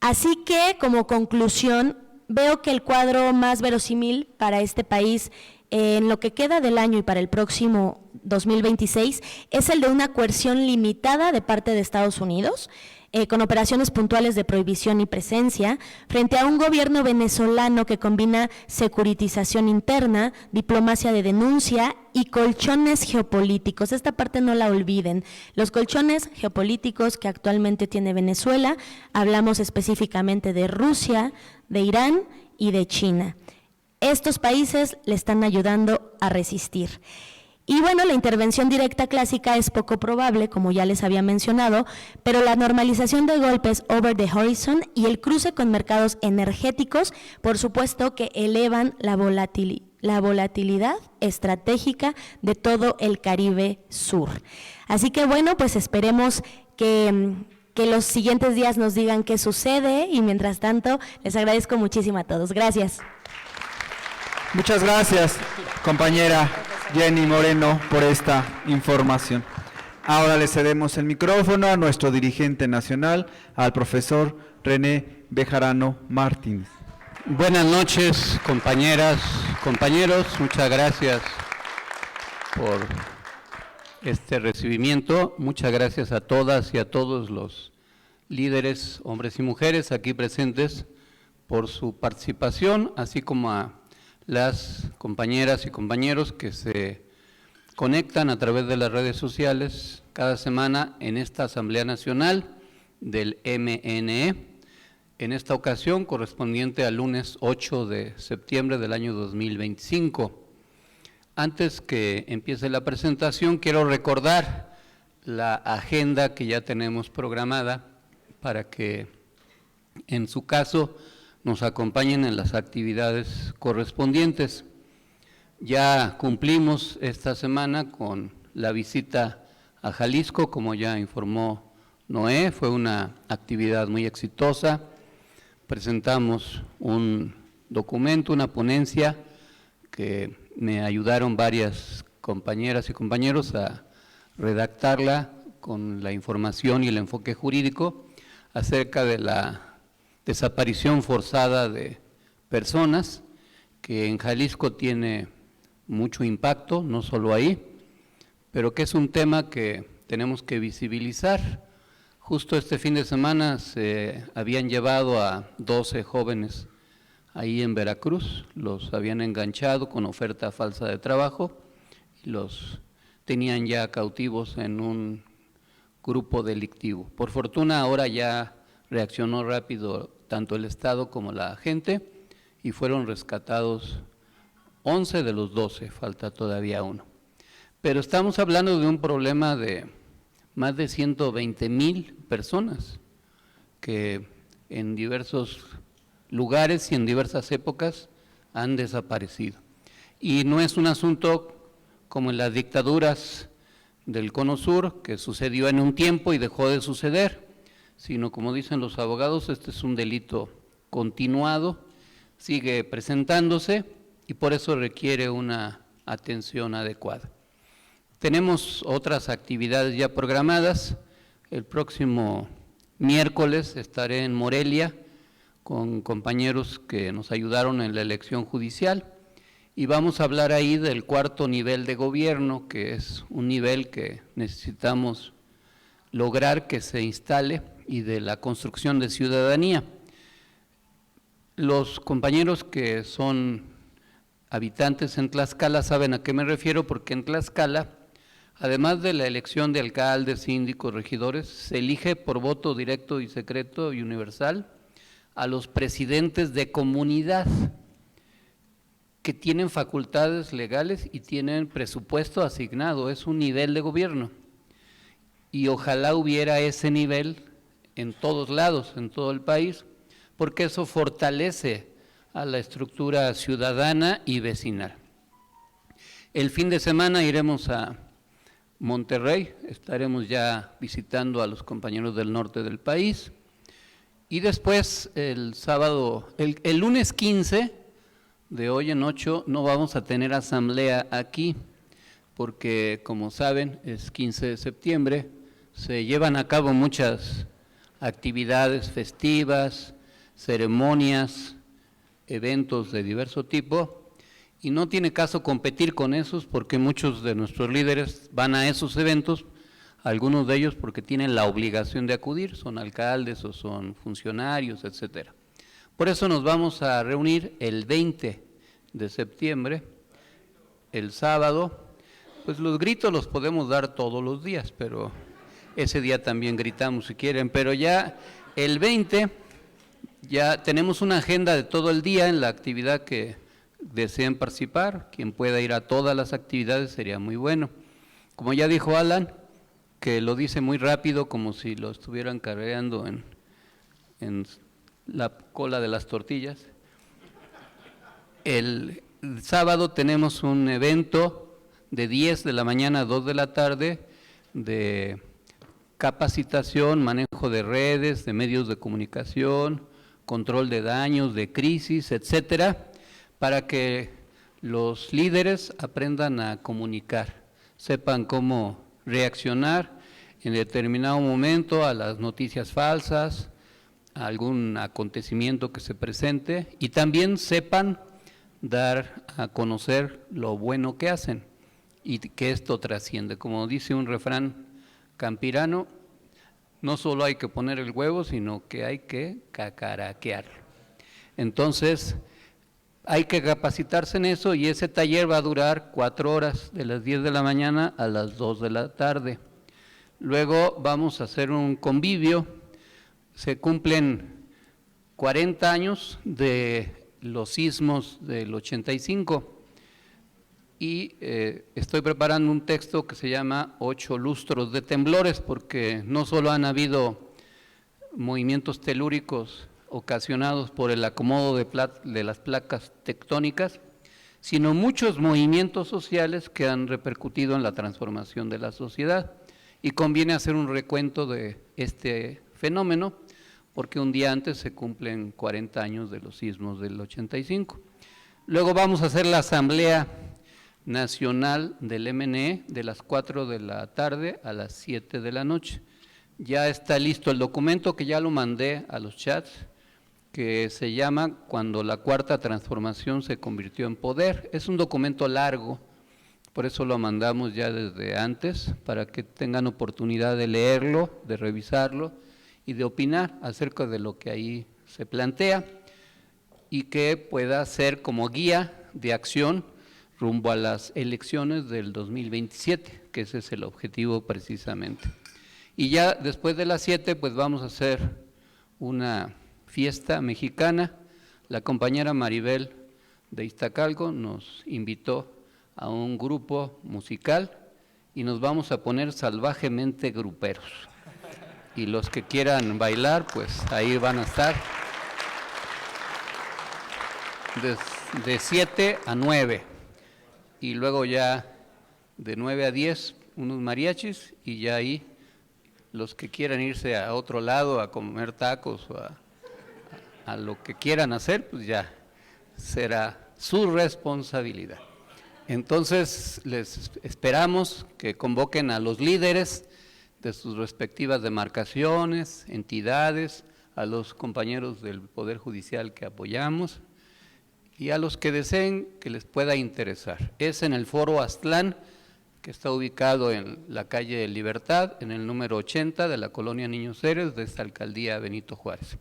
Así que, como conclusión, veo que el cuadro más verosímil para este país en lo que queda del año y para el próximo 2026 es el de una coerción limitada de parte de Estados Unidos, con operaciones puntuales de prohibición y presencia, frente a un gobierno venezolano que combina securitización interna, diplomacia de denuncia y colchones geopolíticos. Esta parte no la olviden. Los colchones geopolíticos que actualmente tiene Venezuela, hablamos específicamente de Rusia, de Irán y de China. Estos países le están ayudando a resistir. Y bueno, la intervención directa clásica es poco probable, como ya les había mencionado, pero la normalización de golpes over the horizon y el cruce con mercados energéticos, por supuesto que elevan la volatilidad estratégica de todo el Caribe Sur. Así que bueno, pues esperemos que los siguientes días nos digan qué sucede, y mientras tanto les agradezco muchísimo a todos. Gracias. Muchas gracias, compañera Jenny Moreno, por esta información. Ahora le cedemos el micrófono a nuestro dirigente nacional, al profesor René Bejarano Martínez. Buenas noches, compañeras, compañeros. Muchas gracias por este recibimiento. Muchas gracias a todas y a todos los líderes, hombres y mujeres aquí presentes, por su participación, así como a las compañeras y compañeros que se conectan a través de las redes sociales cada semana en esta Asamblea Nacional del MNE, en esta ocasión correspondiente al lunes 8 de septiembre del año 2025. Antes que empiece la presentación, quiero recordar la agenda que ya tenemos programada para que, en su caso, nos acompañen en las actividades correspondientes. Ya cumplimos esta semana con la visita a Jalisco, como ya informó Noé, fue una actividad muy exitosa. Presentamos un documento, una ponencia que me ayudaron varias compañeras y compañeros a redactarla con la información y el enfoque jurídico acerca de la desaparición forzada de personas, que en Jalisco tiene mucho impacto, no solo ahí, pero que es un tema que tenemos que visibilizar. Justo este fin de semana se habían llevado a 12 jóvenes ahí en Veracruz, los habían enganchado con oferta falsa de trabajo y los tenían ya cautivos en un grupo delictivo. Por fortuna ahora ya reaccionó rápido tanto el Estado como la gente y fueron rescatados 11 de los 12, falta todavía uno. Pero estamos hablando de un problema de más de 120,000 personas que en diversos lugares y en diversas épocas han desaparecido. Y no es un asunto como en las dictaduras del Cono Sur, que sucedió en un tiempo y dejó de suceder, sino, como dicen los abogados, este es un delito continuado, sigue presentándose y por eso requiere una atención adecuada. Tenemos otras actividades ya programadas. El próximo miércoles estaré en Morelia con compañeros que nos ayudaron en la elección judicial. Y vamos a hablar ahí del cuarto nivel de gobierno, que es un nivel que necesitamos lograr que se instale, y de la construcción de ciudadanía. Los compañeros que son habitantes en Tlaxcala saben a qué me refiero, porque en Tlaxcala, además de la elección de alcaldes, síndicos, regidores, se elige por voto directo y secreto y universal a los presidentes de comunidad, que tienen facultades legales y tienen presupuesto asignado, es un nivel de gobierno. Y ojalá hubiera ese nivel en todos lados, en todo el país, porque eso fortalece a la estructura ciudadana y vecinal. El fin de semana iremos a Monterrey, estaremos ya visitando a los compañeros del norte del país, y después el sábado, el lunes 15, de hoy en 8, no vamos a tener asamblea aquí, porque como saben, es 15 de septiembre, se llevan a cabo muchas actividades festivas, ceremonias, eventos de diverso tipo, y no tiene caso competir con esos, porque muchos de nuestros líderes van a esos eventos, algunos de ellos porque tienen la obligación de acudir, son alcaldes o son funcionarios, etcétera. Por eso nos vamos a reunir el 20 de septiembre, el sábado. Pues los gritos los podemos dar todos los días, pero ese día también gritamos si quieren, pero ya el 20 ya tenemos una agenda de todo el día en la actividad que deseen participar. Quien pueda ir a todas las actividades sería muy bueno. Como ya dijo Alan, que lo dice muy rápido, como si lo estuvieran carreando en la cola de las tortillas. El sábado tenemos un evento de 10 de la mañana a 2 de la tarde de capacitación, manejo de redes, de medios de comunicación, control de daños, de crisis, etcétera, para que los líderes aprendan a comunicar, sepan cómo reaccionar en determinado momento a las noticias falsas, a algún acontecimiento que se presente, y también sepan dar a conocer lo bueno que hacen y que esto trasciende. Como dice un refrán campirano, no solo hay que poner el huevo, sino que hay que cacaraquear. Entonces, hay que capacitarse en eso, y ese taller va a durar 4 horas, de las 10 de la mañana a las 2 de la tarde. Luego vamos a hacer un convivio, se cumplen 40 años de los sismos del 85, y estoy preparando un texto que se llama 8 lustros de temblores, porque no solo han habido movimientos telúricos ocasionados por el acomodo de las placas tectónicas, sino muchos movimientos sociales que han repercutido en la transformación de la sociedad, y conviene hacer un recuento de este fenómeno, porque un día antes se cumplen 40 años de los sismos del 85. Luego vamos a hacer la asamblea nacional del MNE de las 4 de la tarde a las 7 de la noche. Ya está listo el documento, que ya lo mandé a los chats, que se llama Cuando la Cuarta Transformación se convirtió en poder. Es un documento largo, por eso lo mandamos ya desde antes, para que tengan oportunidad de leerlo, de revisarlo y de opinar acerca de lo que ahí se plantea, y que pueda ser como guía de acción rumbo a las elecciones del 2027, que ese es el objetivo precisamente. Y ya después de las 7, pues vamos a hacer una fiesta mexicana. La compañera Maribel de Iztacalco nos invitó a un grupo musical y nos vamos a poner salvajemente gruperos. Y los que quieran bailar, pues ahí van a estar de 7 a 9. Y luego ya de 9 a 10 unos mariachis, y ya ahí los que quieran irse a otro lado a comer tacos o a lo que quieran hacer, pues ya será su responsabilidad. Entonces les esperamos que convoquen a los líderes de sus respectivas demarcaciones, entidades, a los compañeros del Poder Judicial que apoyamos y a los que deseen que les pueda interesar. Es en el Foro Aztlán, que está ubicado en la calle Libertad, en el número 80 de la colonia Niños Héroes de esta alcaldía Benito Juárez.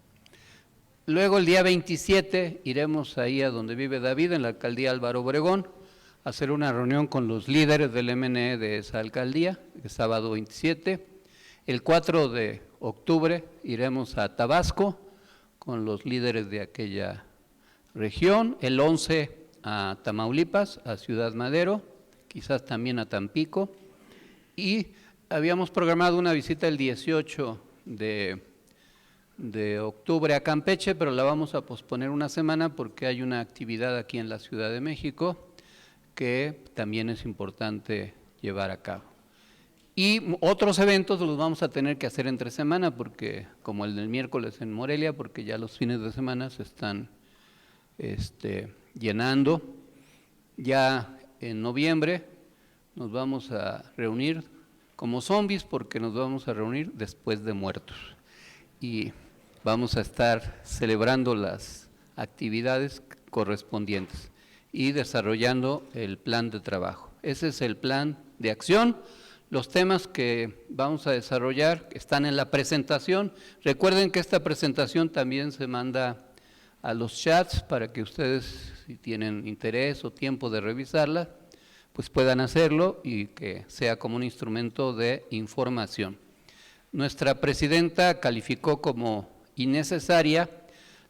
Luego el día 27 iremos ahí a donde vive David, en la alcaldía Álvaro Obregón, a hacer una reunión con los líderes del MNE de esa alcaldía, el sábado 27. El 4 de octubre iremos a Tabasco con los líderes de aquella región. El 11 a Tamaulipas, a Ciudad Madero, quizás también a Tampico. Y habíamos programado una visita el 18 de octubre a Campeche, pero la vamos a posponer una semana porque hay una actividad aquí en la Ciudad de México que también es importante llevar a cabo. Y otros eventos los vamos a tener que hacer entre semana, porque como el del miércoles en Morelia, porque ya los fines de semana se están llenando. Ya en noviembre nos vamos a reunir como zombies, porque nos vamos a reunir después de muertos. Y vamos a estar celebrando las actividades correspondientes y desarrollando el plan de trabajo. Ese es el plan de acción. Los temas que vamos a desarrollar están en la presentación. Recuerden que esta presentación también se manda a los chats para que ustedes, si tienen interés o tiempo de revisarla, pues puedan hacerlo y que sea como un instrumento de información. Nuestra presidenta calificó como innecesaria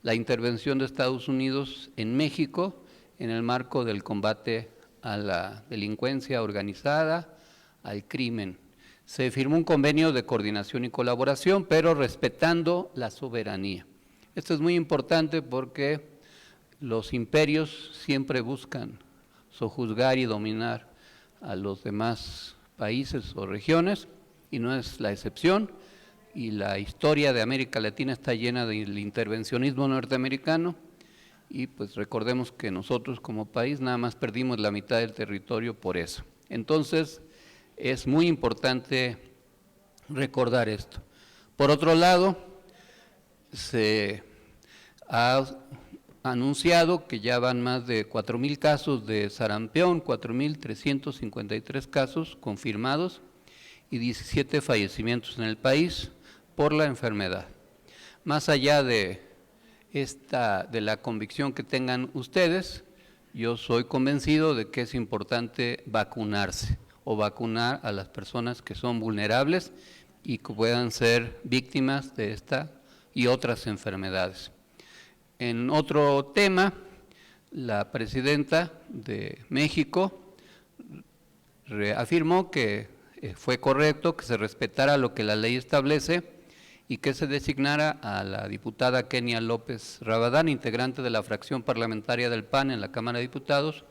la intervención de Estados Unidos en México en el marco del combate a la delincuencia organizada, al crimen. Se firmó un convenio de coordinación y colaboración, pero respetando la soberanía. Esto es muy importante porque los imperios siempre buscan sojuzgar y dominar a los demás países o regiones, y no es la excepción. Y la historia de América Latina está llena del intervencionismo norteamericano, y pues recordemos que nosotros como país nada más perdimos la mitad del territorio por eso. Entonces es muy importante recordar esto. Por otro lado, se ha anunciado que ya van más de 4,000 casos de sarampión, 4,353 casos confirmados y 17 fallecimientos en el país por la enfermedad. Más allá de la convicción que tengan ustedes, yo soy convencido de que es importante vacunarse o vacunar a las personas que son vulnerables y que puedan ser víctimas de esta y otras enfermedades. En otro tema, la presidenta de México afirmó que fue correcto que se respetara lo que la ley establece y que se designara a la diputada Kenia López Rabadán, integrante de la fracción parlamentaria del PAN en la Cámara de Diputados,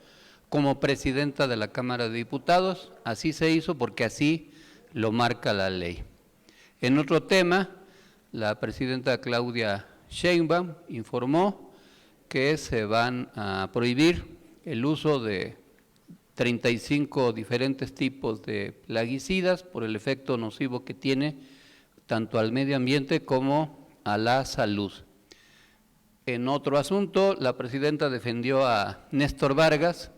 como presidenta de la Cámara de Diputados. Así se hizo porque así lo marca la ley. En otro tema, la presidenta Claudia Sheinbaum informó que se van a prohibir el uso de 35 diferentes tipos de plaguicidas por el efecto nocivo que tiene tanto al medio ambiente como a la salud. En otro asunto, la presidenta defendió a Néstor Vargas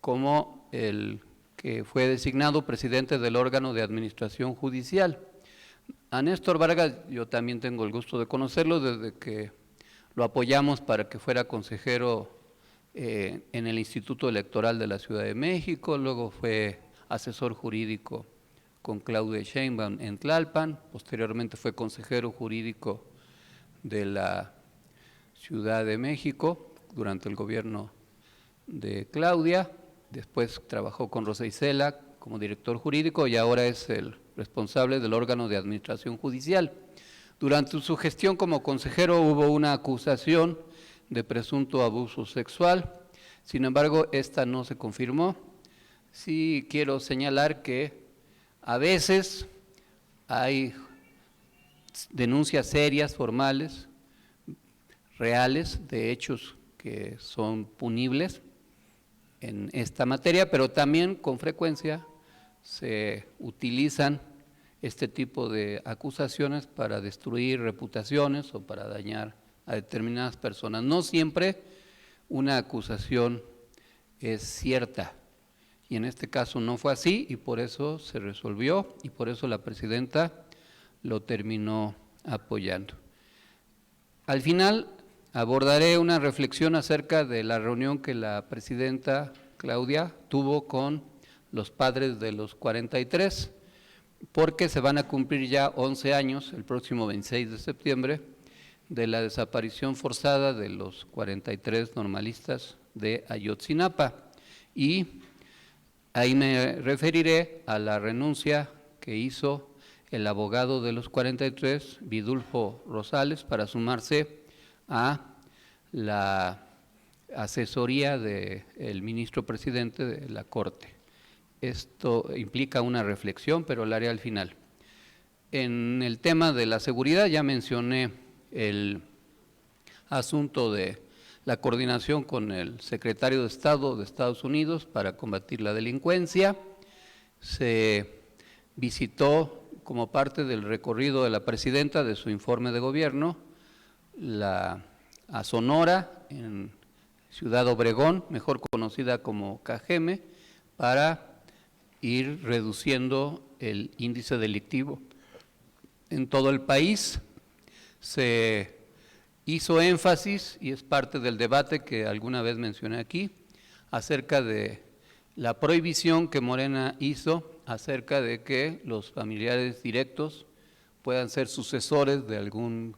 como el que fue designado presidente del órgano de administración judicial. A Néstor Vargas yo también tengo el gusto de conocerlo desde que lo apoyamos para que fuera consejero en el Instituto Electoral de la Ciudad de México, luego fue asesor jurídico con Claudia Sheinbaum en Tlalpan, posteriormente fue consejero jurídico de la Ciudad de México durante el gobierno de Claudia, después trabajó con Rosa Isela como director jurídico y ahora es el responsable del órgano de administración judicial. Durante su gestión como consejero hubo una acusación de presunto abuso sexual, sin embargo esta no se confirmó. Sí quiero señalar que a veces hay denuncias serias, formales, reales, de hechos que son punibles en esta materia, pero también con frecuencia se utilizan este tipo de acusaciones para destruir reputaciones o para dañar a determinadas personas. No siempre una acusación es cierta, y en este caso no fue así, y por eso se resolvió, y por eso la presidenta lo terminó apoyando. Al final abordaré una reflexión acerca de la reunión que la presidenta Claudia tuvo con los padres de los 43, porque se van a cumplir ya 11 años, el próximo 26 de septiembre, de la desaparición forzada de los 43 normalistas de Ayotzinapa. Y ahí me referiré a la renuncia que hizo el abogado de los 43, Vidulfo Rosales, para sumarse a la asesoría del ministro presidente de la Corte. Esto implica una reflexión, pero la haré al final. En el tema de la seguridad ya mencioné el asunto de la coordinación con el secretario de Estado de Estados Unidos para combatir la delincuencia. Se visitó como parte del recorrido de la presidenta de su informe de gobierno a Sonora, en Ciudad Obregón, mejor conocida como Cajeme, para ir reduciendo el índice delictivo en todo el país. Se hizo énfasis, y es parte del debate que alguna vez mencioné aquí, acerca de la prohibición que Morena hizo acerca de que los familiares directos puedan ser sucesores de algún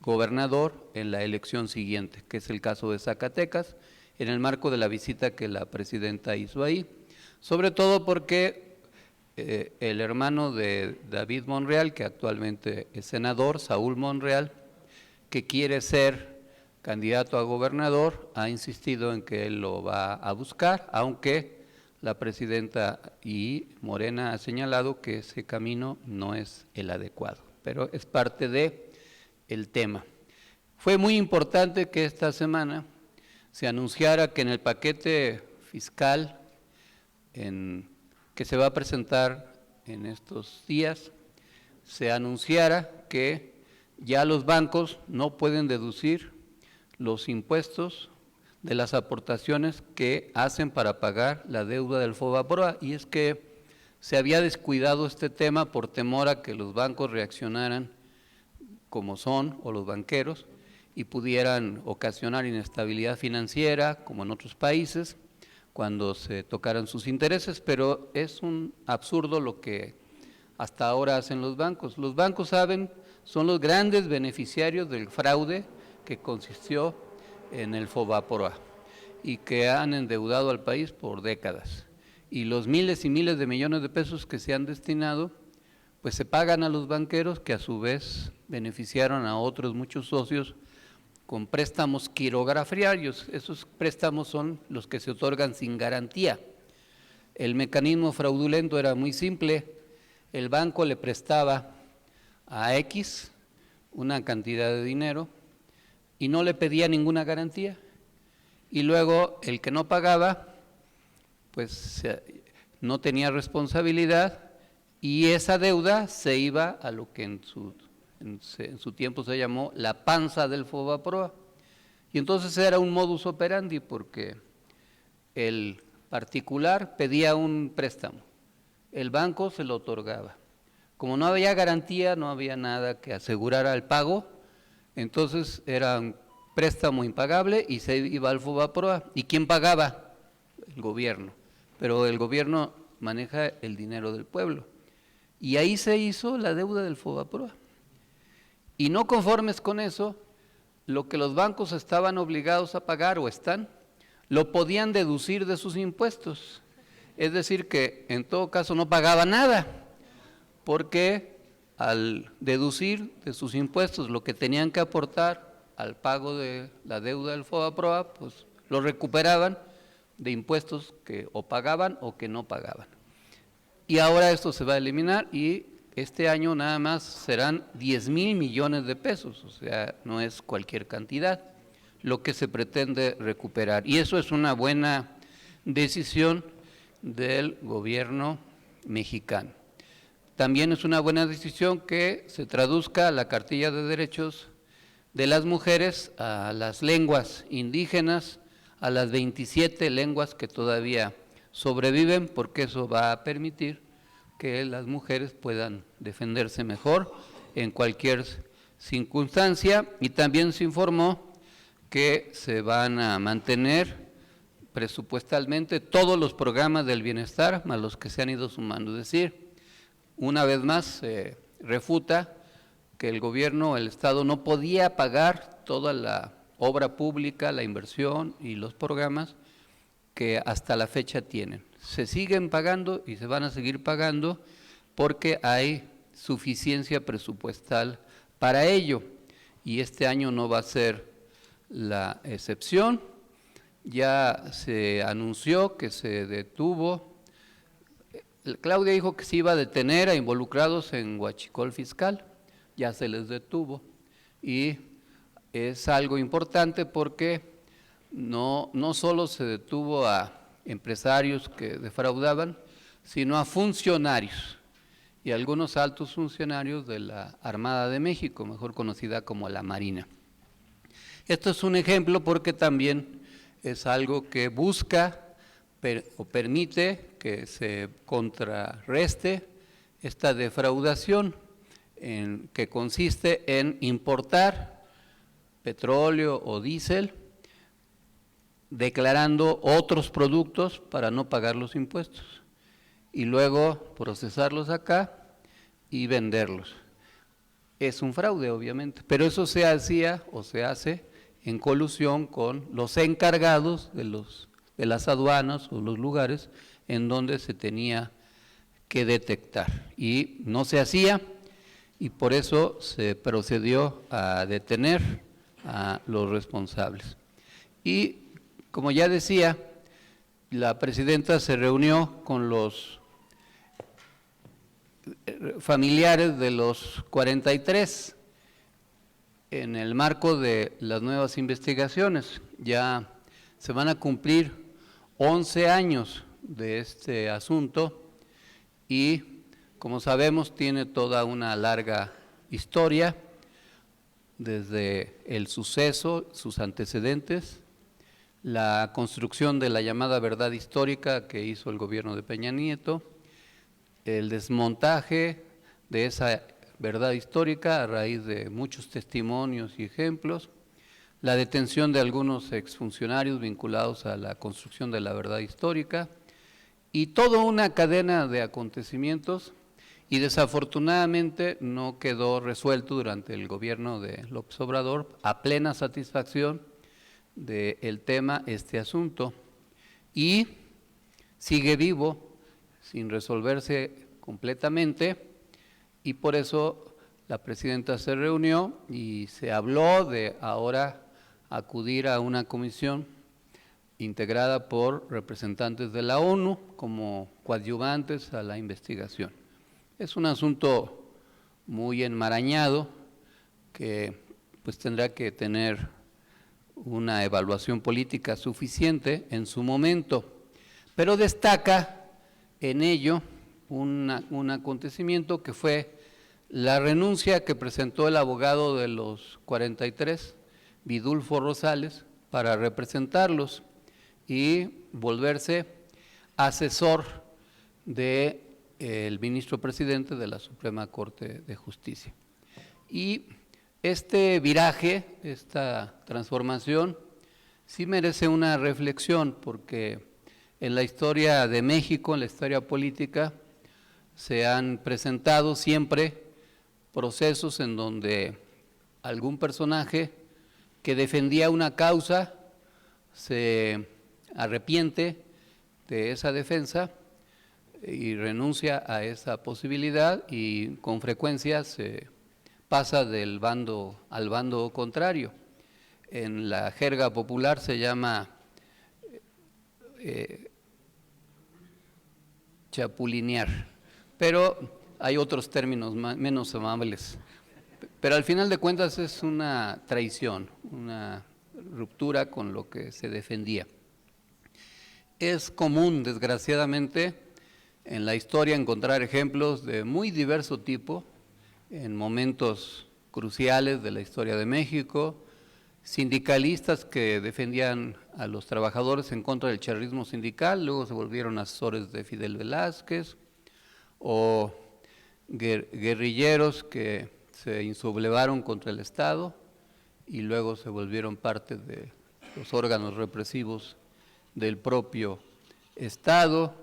gobernador en la elección siguiente, que es el caso de Zacatecas, en el marco de la visita que la presidenta hizo ahí, sobre todo porque el hermano de David Monreal, que actualmente es senador, Saúl Monreal, que quiere ser candidato a gobernador, ha insistido en que él lo va a buscar, aunque la presidenta y Morena ha señalado que ese camino no es el adecuado, pero es parte del tema. Fue muy importante que esta semana se anunciara que en el paquete fiscal que se va a presentar en estos días, se anunciara que ya los bancos no pueden deducir los impuestos de las aportaciones que hacen para pagar la deuda del FOBAPROA, y es que se había descuidado este tema por temor a que los bancos reaccionaran como son, o los banqueros, y pudieran ocasionar inestabilidad financiera, como en otros países, cuando se tocaran sus intereses, pero es un absurdo lo que hasta ahora hacen los bancos. Los bancos son los grandes beneficiarios del fraude que consistió en el FOBAPROA y que han endeudado al país por décadas. Y los miles y miles de millones de pesos que se han destinado, pues se pagan a los banqueros, que a su vez beneficiaron a otros muchos socios con préstamos quirografiarios. Esos préstamos son los que se otorgan sin garantía. El mecanismo fraudulento era muy simple. El banco le prestaba a X una cantidad de dinero y no le pedía ninguna garantía. Y luego el que no pagaba, pues no tenía responsabilidad, y esa deuda se iba a lo que en su tiempo se llamó la panza del FOBAPROA. Y entonces era un modus operandi, porque el particular pedía un préstamo, el banco se lo otorgaba. Como no había garantía, no había nada que asegurara el pago, entonces era un préstamo impagable y se iba al FOBAPROA. ¿Y quién pagaba? El gobierno. Pero el gobierno maneja el dinero del pueblo. Y ahí se hizo la deuda del FOBAPROA. Y no conformes con eso, lo que los bancos estaban obligados a pagar, o están, lo podían deducir de sus impuestos. Es decir, que en todo caso no pagaba nada, porque al deducir de sus impuestos lo que tenían que aportar al pago de la deuda del FOBAPROA, pues lo recuperaban de impuestos que o pagaban o que no pagaban. Y ahora esto se va a eliminar, y este año nada más serán 10,000 millones de pesos, o sea, no es cualquier cantidad lo que se pretende recuperar. Y eso es una buena decisión del gobierno mexicano. también es una buena decisión que se traduzca la cartilla de derechos de las mujeres a las lenguas indígenas, a las 27 lenguas que todavía sobreviven, porque eso va a permitir que las mujeres puedan defenderse mejor en cualquier circunstancia. Y también se informó que se van a mantener presupuestalmente todos los programas del bienestar, más los que se han ido sumando. Es decir, una vez más se refuta que el gobierno, el Estado, no podía pagar toda la obra pública, la inversión y los programas que hasta la fecha tienen. Se siguen pagando y se van a seguir pagando porque hay suficiencia presupuestal para ello, y este año no va a ser la excepción. Ya se anunció que se detuvo, Claudia dijo que se iba a detener a involucrados en huachicol fiscal, ya se les detuvo, y es algo importante porque no solo se detuvo a empresarios que defraudaban, sino a funcionarios y algunos altos funcionarios de la Armada de México, mejor conocida como la Marina. Esto es un ejemplo porque también es algo que busca o permite que se contrarreste esta defraudación que consiste en importar petróleo o diésel declarando otros productos para no pagar los impuestos y luego procesarlos acá y venderlos. Es un fraude, obviamente, pero eso se hacía o se hace en colusión con los encargados de las aduanas o los lugares en donde se tenía que detectar. Y no se hacía, y por eso se procedió a detener a los responsables. Y como ya decía, la presidenta se reunió con los familiares de los 43 en el marco de las nuevas investigaciones. Ya se van a cumplir 11 años de este asunto y, como sabemos, tiene toda una larga historia, desde el suceso, sus antecedentes, la construcción de la llamada verdad histórica que hizo el gobierno de Peña Nieto, el desmontaje de esa verdad histórica a raíz de muchos testimonios y ejemplos, la detención de algunos exfuncionarios vinculados a la construcción de la verdad histórica y toda una cadena de acontecimientos, y desafortunadamente no quedó resuelto durante el gobierno de López Obrador a plena satisfacción del tema este asunto, y sigue vivo sin resolverse completamente, y por eso la presidenta se reunió y se habló de ahora acudir a una comisión integrada por representantes de la ONU como coadyuvantes a la investigación. Es un asunto muy enmarañado que pues tendrá que tener una evaluación política suficiente en su momento, pero destaca en ello un acontecimiento que fue la renuncia que presentó el abogado de los 43, Vidulfo Rosales, para representarlos y volverse asesor del ministro presidente de la Suprema Corte de Justicia. Y este viraje, esta transformación, sí merece una reflexión, porque en la historia de México, en la historia política, se han presentado siempre procesos en donde algún personaje que defendía una causa se arrepiente de esa defensa y renuncia a esa posibilidad, y con frecuencia se pasa del bando al bando contrario. En la jerga popular se llama chapulinear, pero hay otros términos menos amables. Pero al final de cuentas es una traición, una ruptura con lo que se defendía. Es común, desgraciadamente, en la historia encontrar ejemplos de muy diverso tipo en momentos cruciales de la historia de México, sindicalistas que defendían a los trabajadores en contra del charrismo sindical, luego se volvieron asesores de Fidel Velázquez, o guerrilleros que se insublevaron contra el Estado y luego se volvieron parte de los órganos represivos del propio Estado,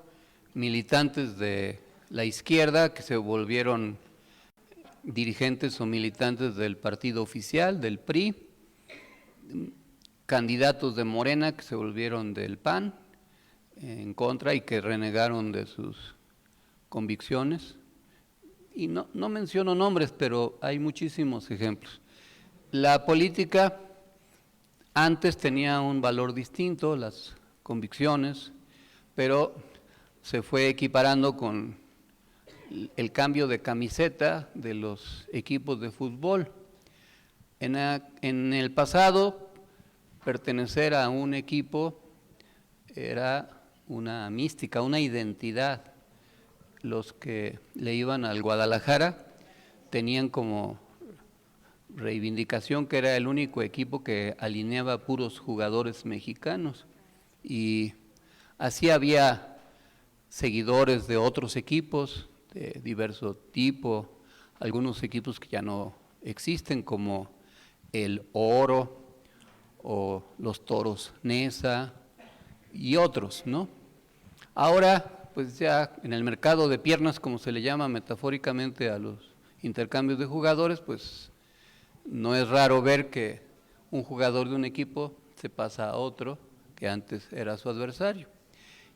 militantes de la izquierda que se volvieron dirigentes o militantes del partido oficial, del PRI, candidatos de Morena que se volvieron del PAN en contra y que renegaron de sus convicciones. Y no menciono nombres, pero hay muchísimos ejemplos. La política antes tenía un valor distinto, las convicciones, pero se fue equiparando con el cambio de camiseta de los equipos de fútbol. En el pasado, pertenecer a un equipo era una mística, una identidad. Los que le iban al Guadalajara tenían como reivindicación que era el único equipo que alineaba puros jugadores mexicanos, y así había seguidores de otros equipos de diverso tipo, algunos equipos que ya no existen como el Oro o los Toros Neza y otros, ¿no? Ahora, pues ya en el mercado de piernas, como se le llama metafóricamente a los intercambios de jugadores, pues no es raro ver que un jugador de un equipo se pasa a otro que antes era su adversario.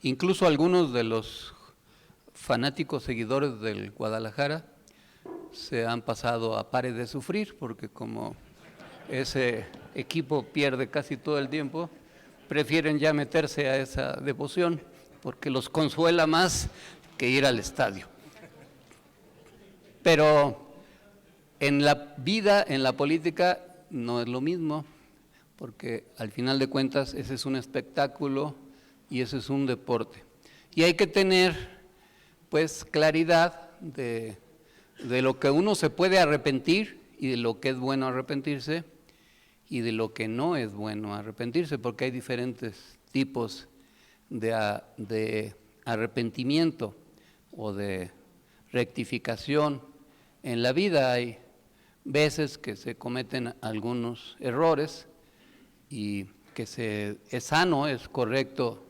Incluso algunos de los fanáticos seguidores del Guadalajara se han pasado a Pare de Sufrir, porque como ese equipo pierde casi todo el tiempo, prefieren ya meterse a esa devoción, porque los consuela más que ir al estadio. Pero en la vida, en la política, no es lo mismo, porque al final de cuentas ese es un espectáculo y ese es un deporte. Y hay que tener, pues, claridad de lo que uno se puede arrepentir y de lo que es bueno arrepentirse y de lo que no es bueno arrepentirse, porque hay diferentes tipos de arrepentimiento o de rectificación en la vida. Hay veces que se cometen algunos errores y que es sano, es correcto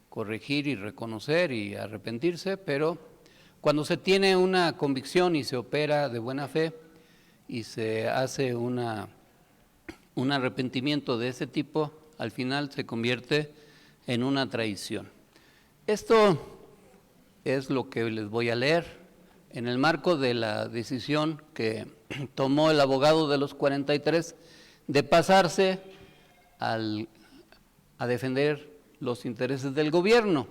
corregir y reconocer y arrepentirse, pero cuando se tiene una convicción y se opera de buena fe y se hace un arrepentimiento de ese tipo, al final se convierte en una traición. Esto es lo que les voy a leer en el marco de la decisión que tomó el abogado de los 43 de pasarse a defender los intereses del gobierno.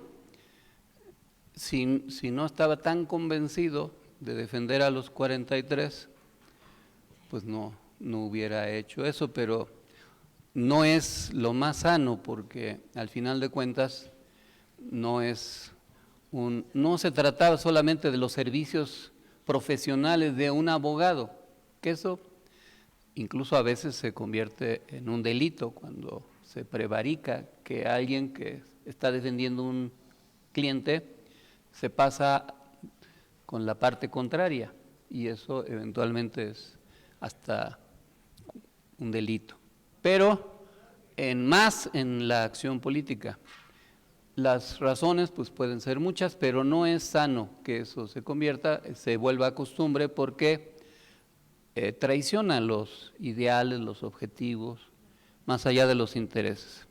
Si no estaba tan convencido de defender a los 43, pues no hubiera hecho eso, pero no es lo más sano, porque al final de cuentas no se trataba solamente de los servicios profesionales de un abogado, que eso incluso a veces se convierte en un delito cuando se prevarica que alguien que está defendiendo un cliente se pasa con la parte contraria, y eso eventualmente es hasta un delito. Pero en la acción política, las razones pues pueden ser muchas, pero no es sano que eso se vuelva costumbre, porque traiciona los ideales, los objetivos, más allá de los intereses.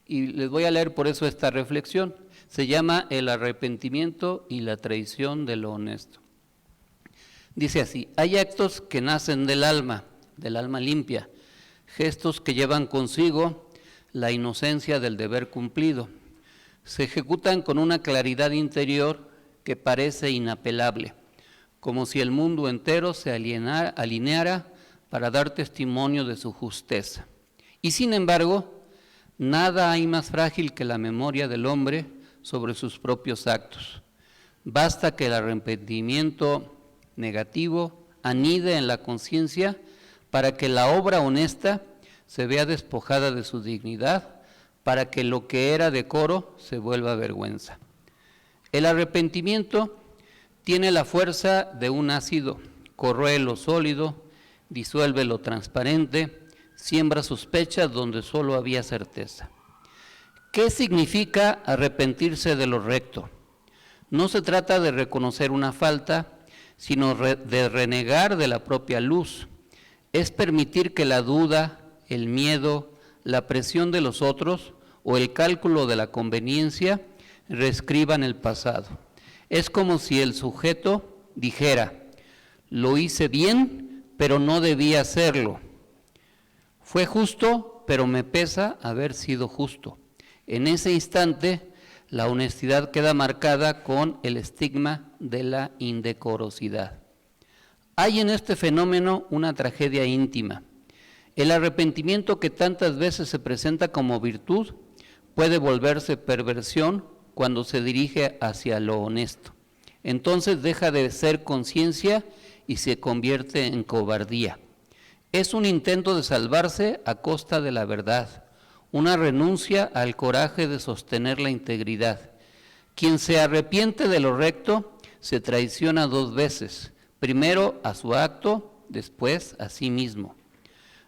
Y les voy a leer por eso esta reflexión. Se llama El arrepentimiento y la traición de lo honesto. Dice así: hay actos que nacen del alma limpia, gestos que llevan consigo la inocencia del deber cumplido. Se ejecutan con una claridad interior que parece inapelable, como si el mundo entero se alineara para dar testimonio de su justeza. Y sin embargo, nada hay más frágil que la memoria del hombre sobre sus propios actos. Basta que el arrepentimiento negativo anide en la conciencia para que la obra honesta se vea despojada de su dignidad, para que lo que era decoro se vuelva vergüenza. El arrepentimiento tiene la fuerza de un ácido, corroe lo sólido, disuelve lo transparente, siembra sospechas donde solo había certeza. ¿Qué significa arrepentirse de lo recto? No se trata de reconocer una falta, sino de renegar de la propia luz. Es permitir que la duda, el miedo, la presión de los otros o el cálculo de la conveniencia reescriban el pasado. Es como si el sujeto dijera: lo hice bien, pero no debía hacerlo. Fue justo, pero me pesa haber sido justo. En ese instante, la honestidad queda marcada con el estigma de la indecorosidad. Hay en este fenómeno una tragedia íntima. El arrepentimiento, que tantas veces se presenta como virtud, puede volverse perversión cuando se dirige hacia lo honesto. Entonces deja de ser conciencia y se convierte en cobardía. Es un intento de salvarse a costa de la verdad, una renuncia al coraje de sostener la integridad. Quien se arrepiente de lo recto se traiciona dos veces, primero a su acto, después a sí mismo.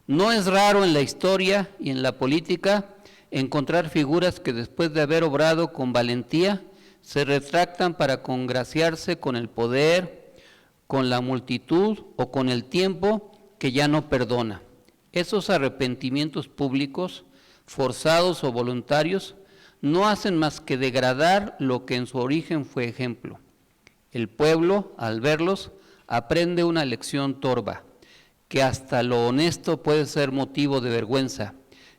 No es raro en la historia y en la política encontrar figuras que después de haber obrado con valentía se retractan para congraciarse con el poder, con la multitud o con el tiempo que ya no perdona. Esos arrepentimientos públicos, forzados o voluntarios, no hacen más que degradar lo que en su origen fue ejemplo. El pueblo, al verlos, aprende una lección torva, que hasta lo honesto puede ser motivo de vergüenza,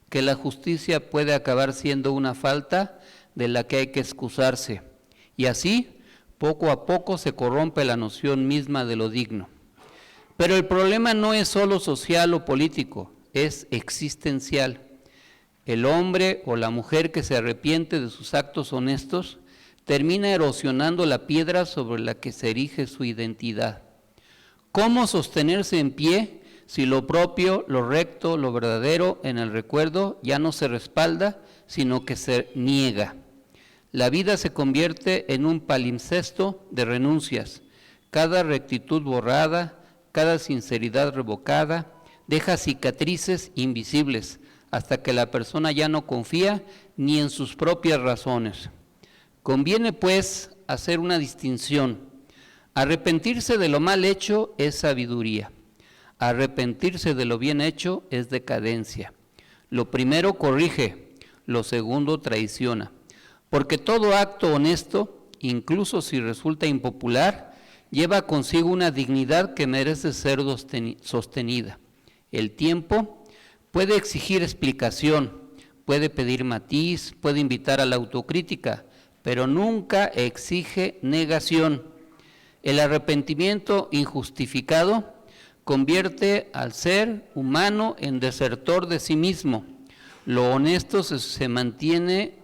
que la justicia puede acabar siendo una falta de la que hay que excusarse, y así, poco a poco se corrompe la noción misma de lo digno. Pero el problema no es solo social o político, es existencial. El hombre o la mujer que se arrepiente de sus actos honestos termina erosionando la piedra sobre la que se erige su identidad. ¿Cómo sostenerse en pie si lo propio, lo recto, lo verdadero en el recuerdo ya no se respalda, sino que se niega? La vida se convierte en un palimpsesto de renuncias. Cada rectitud borrada, cada sinceridad revocada, deja cicatrices invisibles, hasta que la persona ya no confía ni en sus propias razones. Conviene, pues, hacer una distinción. Arrepentirse de lo mal hecho es sabiduría. Arrepentirse de lo bien hecho es decadencia. Lo primero corrige, lo segundo traiciona. Porque todo acto honesto, incluso si resulta impopular, lleva consigo una dignidad que merece ser sostenida. El tiempo puede exigir explicación, puede pedir matiz, puede invitar a la autocrítica, pero nunca exige negación. El arrepentimiento injustificado convierte al ser humano en desertor de sí mismo. Lo honesto se mantiene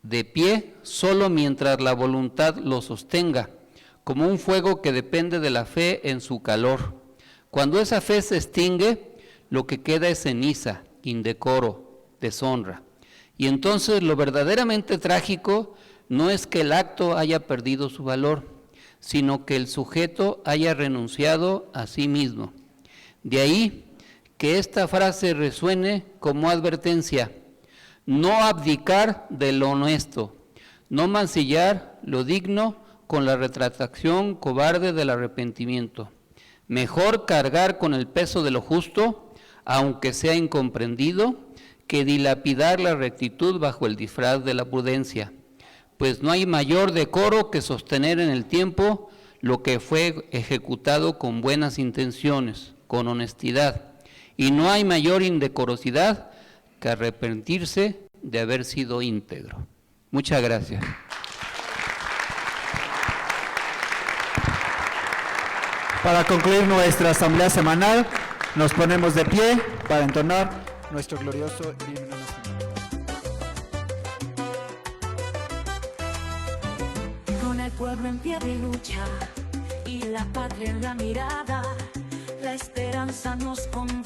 de pie solo mientras la voluntad lo sostenga, como un fuego que depende de la fe en su calor. Cuando esa fe se extingue, lo que queda es ceniza, indecoro, deshonra. Y entonces lo verdaderamente trágico no es que el acto haya perdido su valor, sino que el sujeto haya renunciado a sí mismo. De ahí que esta frase resuene como advertencia: no abdicar de lo honesto, no mancillar lo digno con la retractación cobarde del arrepentimiento. Mejor cargar con el peso de lo justo, aunque sea incomprendido, que dilapidar la rectitud bajo el disfraz de la prudencia. Pues no hay mayor decoro que sostener en el tiempo lo que fue ejecutado con buenas intenciones, con honestidad. Y no hay mayor indecorosidad que arrepentirse de haber sido íntegro. Muchas gracias. Para concluir nuestra asamblea semanal, nos ponemos de pie para entonar nuestro glorioso himno nacional. Con el pueblo pueblo en pie de lucha y la patria en la mirada. La esperanza nos conmueve.